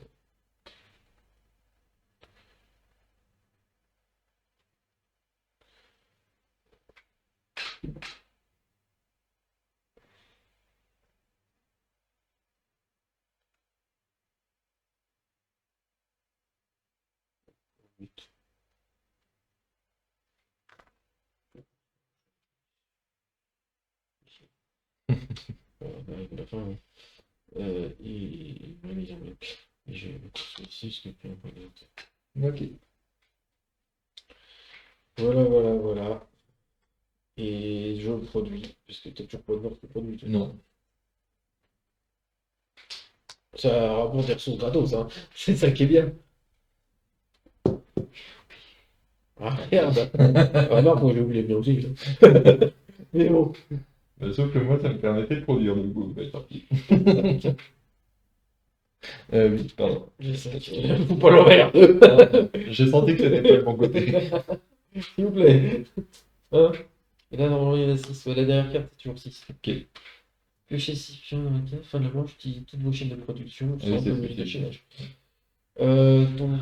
Avec la fin, et voilà, je vais construire ici ce que puis on peut dire. Ok. Voilà. Et je le produis, puisque t'as toujours pas de mort, tu produis. Toi. Non. Ça rapporte des ressources gratos, hein. C'est ça qui est bien. Ah merde. Ah non, moi j'ai oublié bien aussi. Là. Mais bon. Bah, sauf que moi, ça me permettait de produire, du coup. Bah, tant pis. Oui, pardon. Je sais que faut pas l'envers. J'ai senti que c'était pas de mon côté. S'il vous plaît. Hein? Et là, normalement, il y en a 6. La dernière carte, c'est toujours 6. Ok. Piochez 6 pions dans la carte. Fin de la manche, utilisez toutes vos chaînes de production sans Oui, c'est bonus ce que de j'ai chaînage. Donc.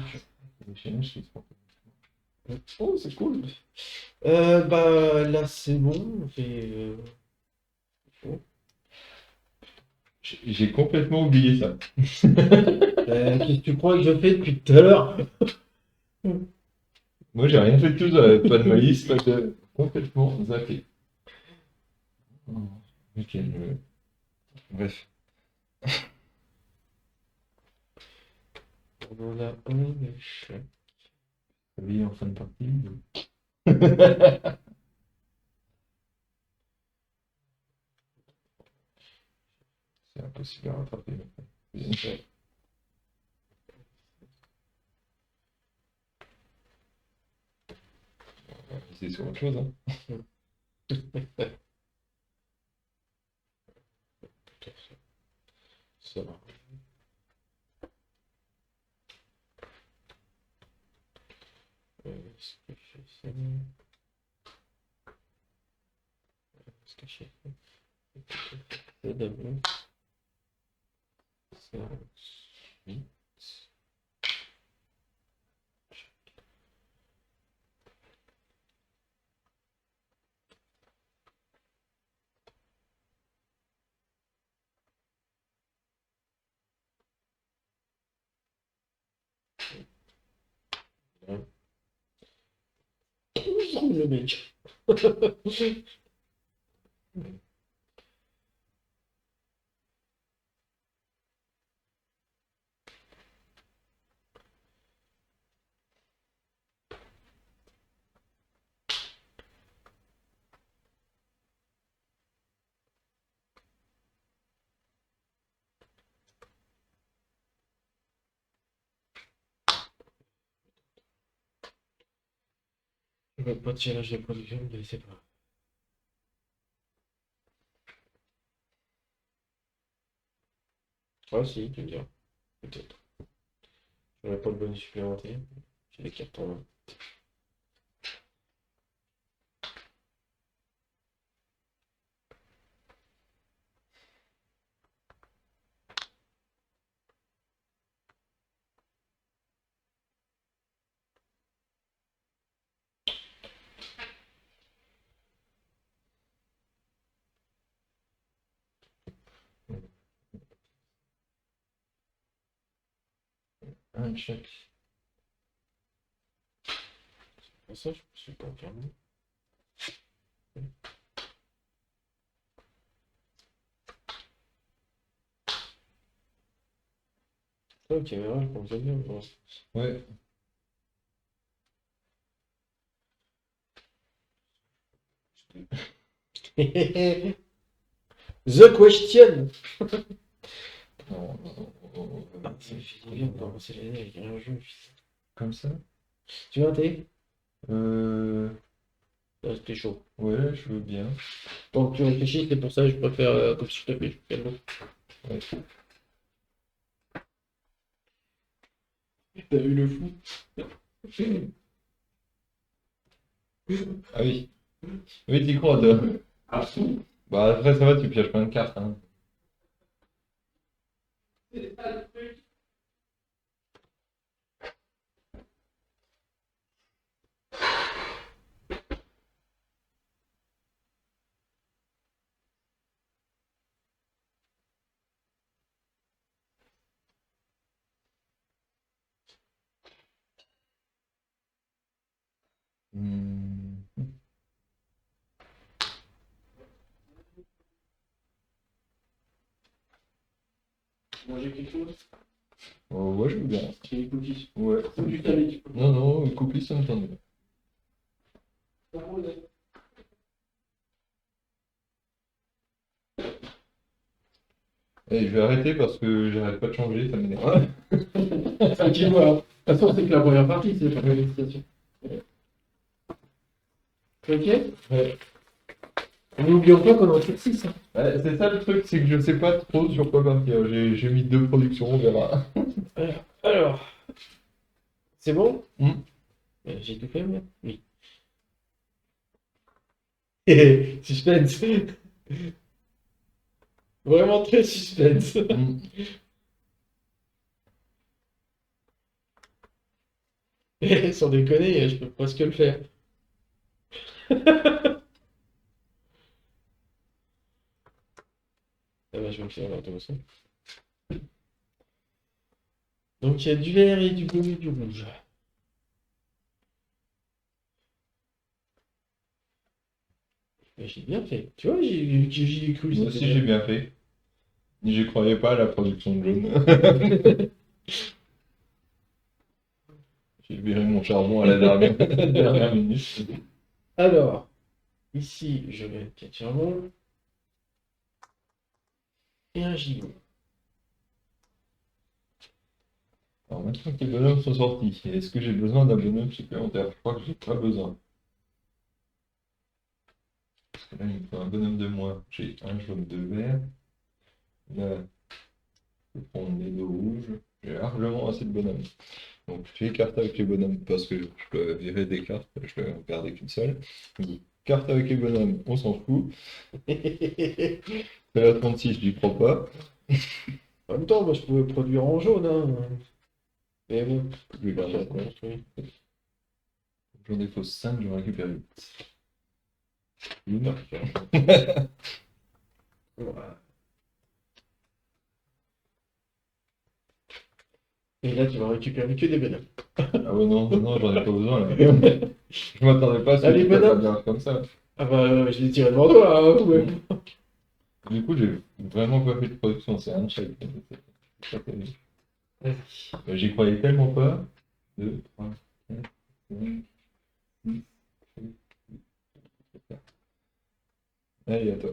Le chaînage, je sais pas. Oh, c'est cool. Bah, là, c'est bon. On fait. Oh. J'ai complètement oublié ça. Qu'est-ce que tu crois que je fais depuis tout à l'heure? Moi, j'ai rien fait de tout ça. Pas de maïs, pas de. Complètement zappé. Ok, bref. On en a un de chaque. Oui, en fin de partie. C'est impossible à rattraper maintenant. Ouais. On va miser sur autre chose. Hein. Ça va. Est-ce que je fais ça? Est-ce que je fais ça d'abord? Ça, ensuite. Là. Où je trouve le mec? Pas de challenge de production, ne laissez pas. Ah si, tu me diras. Peut-être. J'aurais pas de bonus supplémentaire. J'ai des cartes en main. Un de chaque. Pour ça, je me suis pas fermé. Oh, caméra, je pense bien. Bon. Ouais. The question! Non, non, non. Ah, ça me fait du bien de commencer l'année avec un jeu. Comme ça? Tu veux un thé? Euh... C'était chaud. Ouais, je veux bien. Bon, tu réfléchis, c'est pour ça que je préfère comme si je t'appelais calme. Ouais. T'as vu le fou? Ah oui. Oui, t'y crois, toi. Ah, fou. Bah après, ça va, tu pièges plein de cartes, hein. C'est ça le truc. Hmm. Manger quelque chose? Oh, ouais, je veux bien. J'ai des cookies. Ouais. Ou du salé. Non, non, cookies, ça me tente bien. Eh, je vais arrêter parce que j'arrête pas de changer, ça m'énerve. Tranquille-moi. De toute façon, c'est que la première partie, c'est la félicitations. Ok? Ouais. N'oublions pas qu'on est en exercice. Ouais, c'est ça le truc, c'est que je sais pas trop sur quoi partir. J'ai mis 2 productions, on verra. Alors, c'est bon? Hmm. J'ai tout fait, moi? Oui. Suspense. Vraiment très suspense. Hmm. Sans déconner, je peux presque le faire. Ah bah, je vais me faire l'intervention. Donc il y a du vert et du bleu et du rouge. Mais j'ai bien fait. Tu vois, j'y ai cru. Moi c'était aussi, j'ai bien fait. J'y croyais pas à la production de jaune. J'ai viré mon charbon à la dernière, dernière minute. Alors, ici, je mets 4 charbons et un gigot. Alors maintenant que les bonhommes sont sortis, est-ce que j'ai besoin d'un bonhomme supplémentaire? Je crois que j'ai pas besoin. Parce que là, il me faut un bonhomme de moins. J'ai un jaune, 2 verts. Là, je vais prendre les 2 rouges. J'ai largement assez de bonhommes. Donc je écarte avec les bonhommes parce que je dois virer des cartes, je dois en garder qu'une seule. Donc, carte avec les bonhommes, on s'en fout. C'est la 36, j'y crois pas. En même temps, moi, je pouvais produire en jaune, hein. Mais bon, Je vais garder j'ai ça. construit. J'en défausse 5, j'en récupère 8. Une. Voilà. Et là, tu vas récupérer que des bonhommes. Ah ouais, non, non, j'en ai pas besoin là. Je m'attendais pas à ce que Allez, tu fasses bonhomme. bien comme ça. Ah bah, je l'ai tiré devant toi, hein, ouais. Du coup, j'ai vraiment pas fait de production, c'est un chèque. C'est pas terrible. Vas-y. Mais j'y croyais tellement pas. 2, 3, 4, 5, 6, 7. Allez, à toi.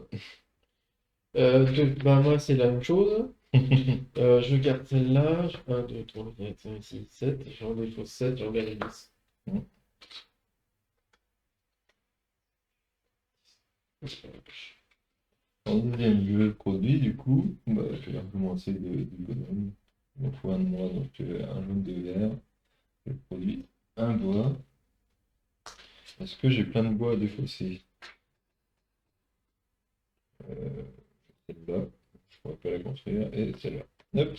Bah, moi, c'est la même chose. Je garde celle-là. 1, 2, 3, 4, 5, 6, 7. J'en défausse 7, j'en garde 10. En deuxième jeu produit, du coup, bah, je vais recommencer de bonhomme. Il me faut un de moi, donc un jaune, 2 verts. Je produis un bois. Est-ce que j'ai plein de bois à défausser? Celle-là, je pourrais pas la construire, et celle-là. Hop!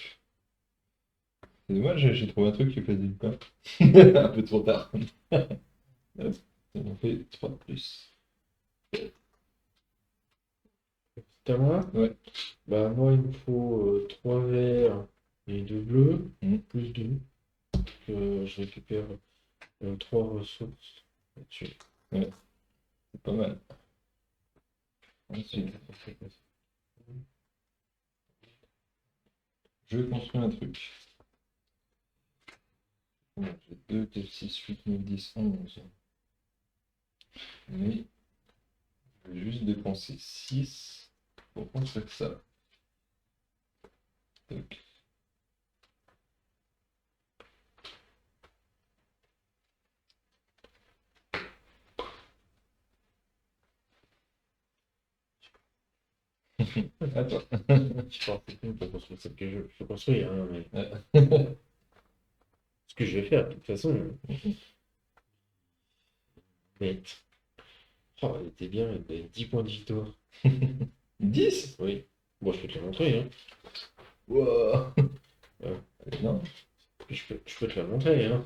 C'est dommage, j'ai trouvé un truc qui faisait pas. Un peu trop tard. Hop, ça m'en fait 3 de plus. C'est à moi? Ouais. Bah, moi, il me faut 3 verts et 2 bleus, plus 2. Je récupère 3 ressources là-dessus. Ouais, c'est pas mal. Ensuite, je construis un truc. Bon, j'ai 2, 4, 6, 8, 9, 10, 11. Mais je vais juste dépenser 6 pour construire ça. Tac. Attends. Je pense que pour construire celle que je peux construire, hein, mais Ouais. ce que je vais faire, de toute façon. Bête. Oh, elle était bien, elle avait 10 points de victoire. 10. Oui. Bon, je peux te la montrer, hein. Wow. Ouais. Non. Je peux te la montrer, hein.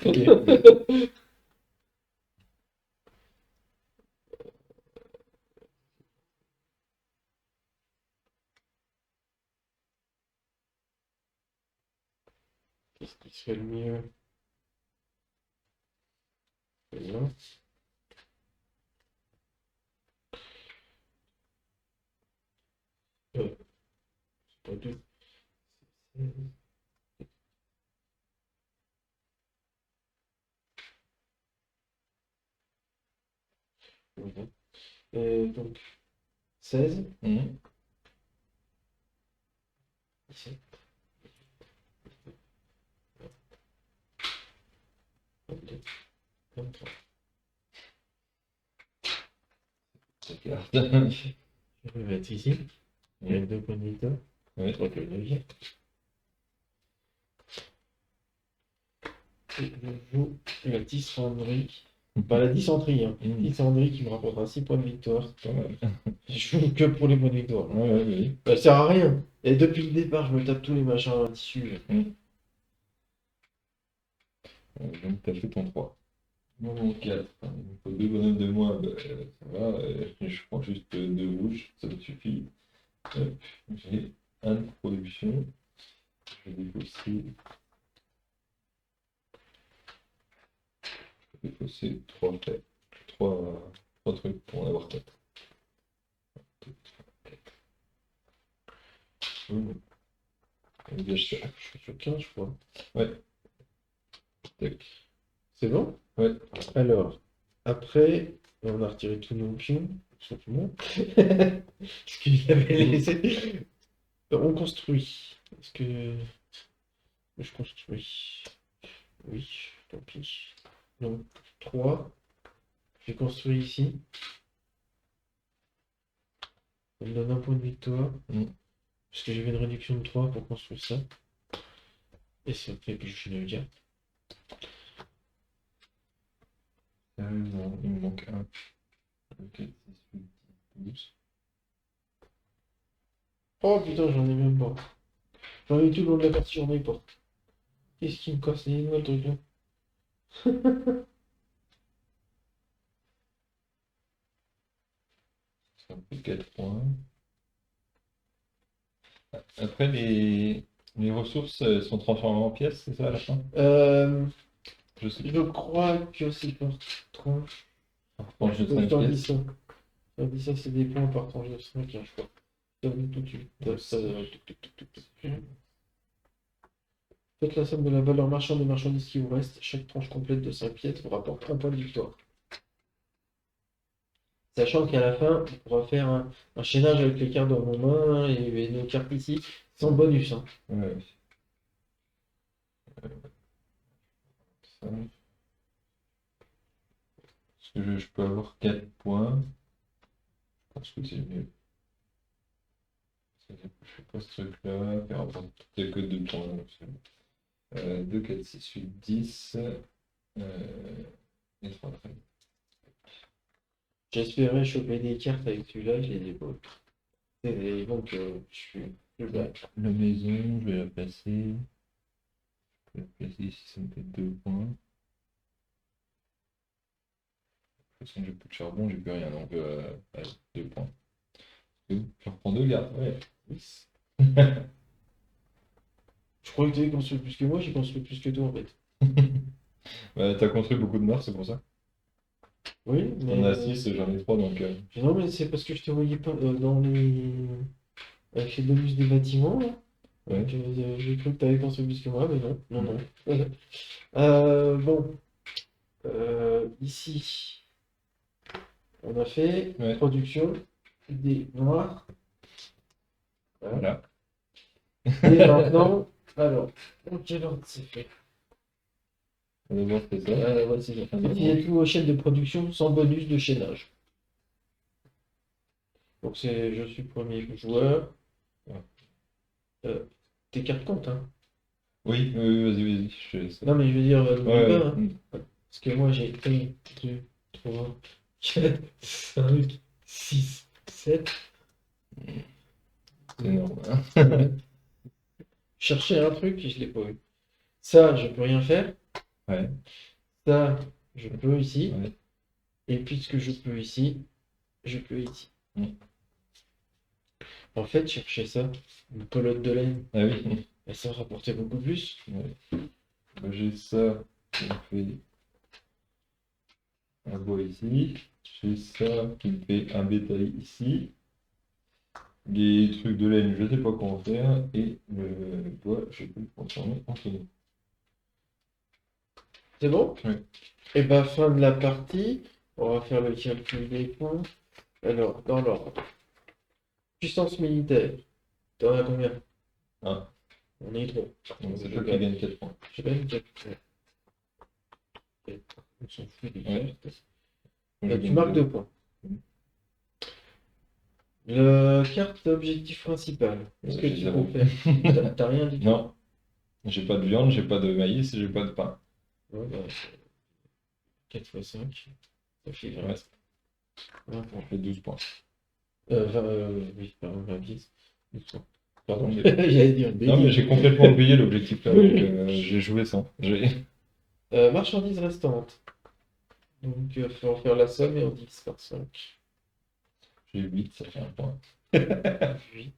Ok. Qu'est-ce qui serait le mieux? Non. C'est pas deux. Voilà. Donc, 16, Mhm. 17, 22, 23. Regarde. Je vais le mettre ici. Il y a 2 points de victoire. Ouais. Je crois que le 9e. Et je joue la dysenterie. Pas la dysenterie, hein. Mhm. Dysenterie qui me rapportera 6 points de victoire. Pas mal. Je joue que pour les points de victoire. Ouais, ouais, oui. Ça sert à rien. Et depuis le départ, je me tape tous les machins à tissu. Donc, t'as fait ton 3. Mon 4. Il me faut 2 bonhommes de moins. Bah, ça va. Je prends juste 2 rouges. Ça me suffit. Hop. J'ai 1 de production. Je vais défausser. Je vais défausser 3 faits. 3 trucs pour en avoir 4. On gâche ça. Je suis sur 15, je crois. Ouais. Tac. C'est bon? Ouais. Alors, après, on a retiré tous nos pions, sauf moi. Ce qu'il avait laissé. On construit. Est-ce que je construis? Oui, tant pis. Donc, 3. J'ai construit ici. Ça me donne un point de victoire. Parce que j'avais une réduction de 3 pour construire ça. Et ça me fait plus une garde. Non, il me manque 1. Ok, 6, 8, 12. Oh putain, j'en ai même pas. J'en ai tout le long de la partie, j'en ai pas. Qu'est-ce qui me casse les noix, le truc là? Ça me fait 4 points. Après, les ressources sont transformées en pièces, c'est ça à la fin? Je sais Je crois que c'est par tranche. pas. Je Je sais t'en pas. dis ça. Je t'en dis ça, c'est des points par tranche de 5, hein, je crois. Je t'en dis tout de suite. Faites la somme de la valeur marchande des marchandises qui vous reste. Chaque tranche complète de 5 pièces vous rapporte 1 point de victoire. Sachant qu'à la fin, on pourra faire un chaînage avec les cartes dans nos mains et nos cartes ici, sans bonus, hein. Ouais. Ça. Parce que je peux avoir 4 points. Je pense que c'est mieux. Je fais pas ce truc-là. Faire avoir peut-être que 2 points. Donc c'est bon. 2, 4, 6, 8, 10. Et 3 traits. J'espérais choper des cartes avec celui-là, je les ai pas. Et donc, je suis plus bas. La maison, je vais la placer. Je vais la placer ici, ça me fait 2 points. De toute façon, j'ai plus de charbon, j'ai plus rien, donc allez, 2 points. Je reprends 2 gardes, ouais. Yes. Je croyais que tu avais construit plus que moi, j'ai construit plus que toi en fait. Bah, t'as construit beaucoup de morts, c'est pour ça. Oui, mais. On a 6, j'en ai 3, donc. Non, mais c'est parce que je te voyais pas dans les. Avec les bonus des bâtiments, là. Ouais. Donc, j'ai cru que tu avais construit plus que moi, mais non. Non, non. Bon. Ici, on a fait Ouais. production des noirs. Voilà. Et maintenant, alors, en quel ordre c'est fait? D'abord, c'est ça. Ouais, c'est ça. Utilisez tout vos chaînes de production sans bonus de chaînage. Donc c'est je suis premier joueur. Ouais. Tes cartes comptent, hein. Oui, oui, vas-y, je te laisse. Non, mais je veux dire, n'oublie Ouais, pas, hein. mm. Parce que moi j'ai 1, 2, 3, 4, 5, 6, 7. C'est énorme, hein. Chercher un truc et je l'ai pas eu. Ça, je peux rien faire. Ouais, Ça, je peux ici. ouais. Et puisque je peux ici, je peux ici. Mm. En fait, chercher ça, une pelote de laine, Ah oui. et ça rapportait beaucoup plus. Ouais. Bah, j'ai ça qui me fait un bois ici. J'ai ça qui me fait un bétail ici. Les trucs de laine, je sais pas comment faire. Et le bois, je peux le transformer en tonneau. C'est bon? Oui. Et bah, fin de la partie. On va faire le calcul des points. Alors, dans l'ordre. Puissance militaire. T'en as combien? Ah, On est trop. donc c'est toi qui gagne 4 points. J'ai pas une 4. On s'en fout des Ouais. cartes. Moi, Là, je tu gagne marques 2. 2 points. Le carte objectif principal. Est-ce que J'ai tu zéro. peux faire? T'as rien du tout. Non, j'ai pas de viande, j'ai pas de maïs, j'ai pas de pain. Ouais, bah, 4 x 5. Ça fait 20. Ouais. 20 points. Je fais 12 points. 20, oui, pardon, 20 pièces. 12 points. Pardon, Non, j'allais dire une Non, mais bêtise. j'ai complètement oublié l'objectif là, donc j'ai joué sans. Marchandises restantes. Donc, il va falloir faire la somme et on divise par 5. J'ai 8, ça fait un point. 8,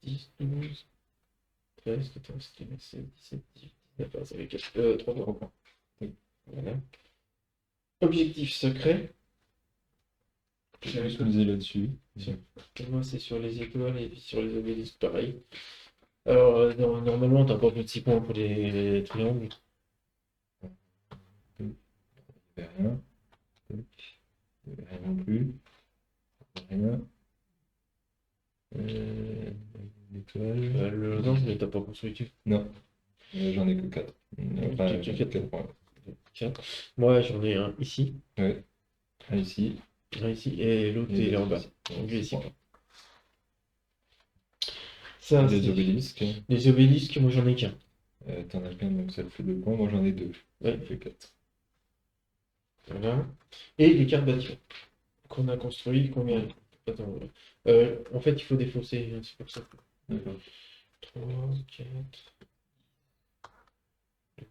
10, 12, 13, 14, 15, 16, 17, 18, 19, ça fait 3 points. Voilà. Objectif secret. Je vais miser là-dessus. Pour moi, c'est sur les étoiles et puis sur les obélisques, pareil. Alors, normalement, t'as pas plus de 6 points pour les triangles. Il n'y avait rien. Il n'y avait rien non plus. Il n'y avait rien. L'étoile. Non, mais t'as pas construit dessus. Non. J'en ai que 4. Enfin, Tu as j'ai 4 points. 4. Moi, j'en ai un ici, Ouais. Un ici. un ici, et l'autre, il est en bas. Donc, lui, ici. Points. Ça, Les c'est- obélisques. les obélisques, moi, j'en ai qu'un. T'en as qu'un, donc ça te fait 2 points. Moi, j'en ai 2. Ça Ouais. me fait 4. Voilà. Et les cartes bâtiments qu'on a construit, combien? Attends, en fait, il faut défausser, hein, c'est pour ça. D'accord. 3, 4, 12,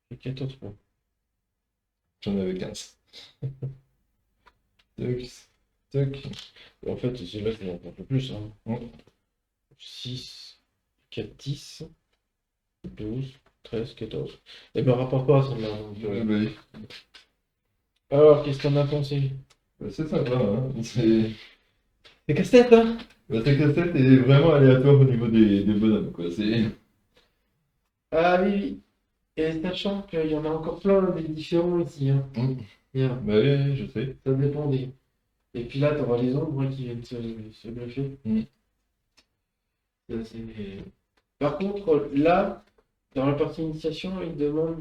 13, 14 points. J'en avais 15. Tac. Tac. En fait, c'est là que je vais en prendre un peu plus. Hein. Ouais. 6, 4, 10, 12, 13, 14. Et me rapporte pas, ça me Oui. Alors, qu'est-ce qu'on a pensé? Bah, c'est sympa, hein. C'est casse-tête, hein? bah, ta cassette est vraiment aléatoire au niveau des bonhommes, quoi. C'est... Ah oui, oui. Et sachant qu'il y en a encore plein des différents ici. Hein. Mm. Bien, Bah oui, je sais. ça dépend des. Et puis là, tu auras les ombres qui viennent se greffer. Mm. Ça, c'est- Par contre, là, dans la partie initiation, il demande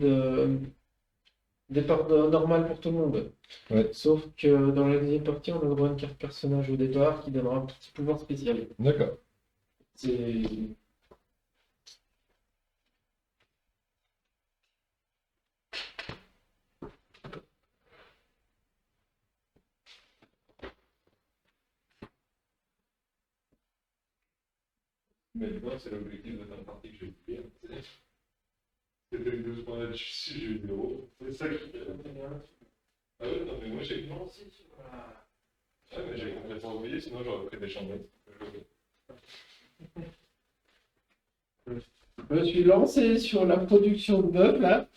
départ normal pour tout le monde. Ouais. Sauf que dans la deuxième partie, on a le droit à une carte personnage au départ qui donnera un petit pouvoir spécial. D'accord. C'est. Mais moi, c'est l'objectif de faire partie que je vais faire. C'était le 12 points là-dessus, j'ai eu 0. C'est ça qui fait. Ah ouais, non, mais moi j'ai. Non, si, ah, mais j'ai complètement oublié, sinon j'aurais pris des chambrettes. Je me suis lancé sur la production de bœuf là.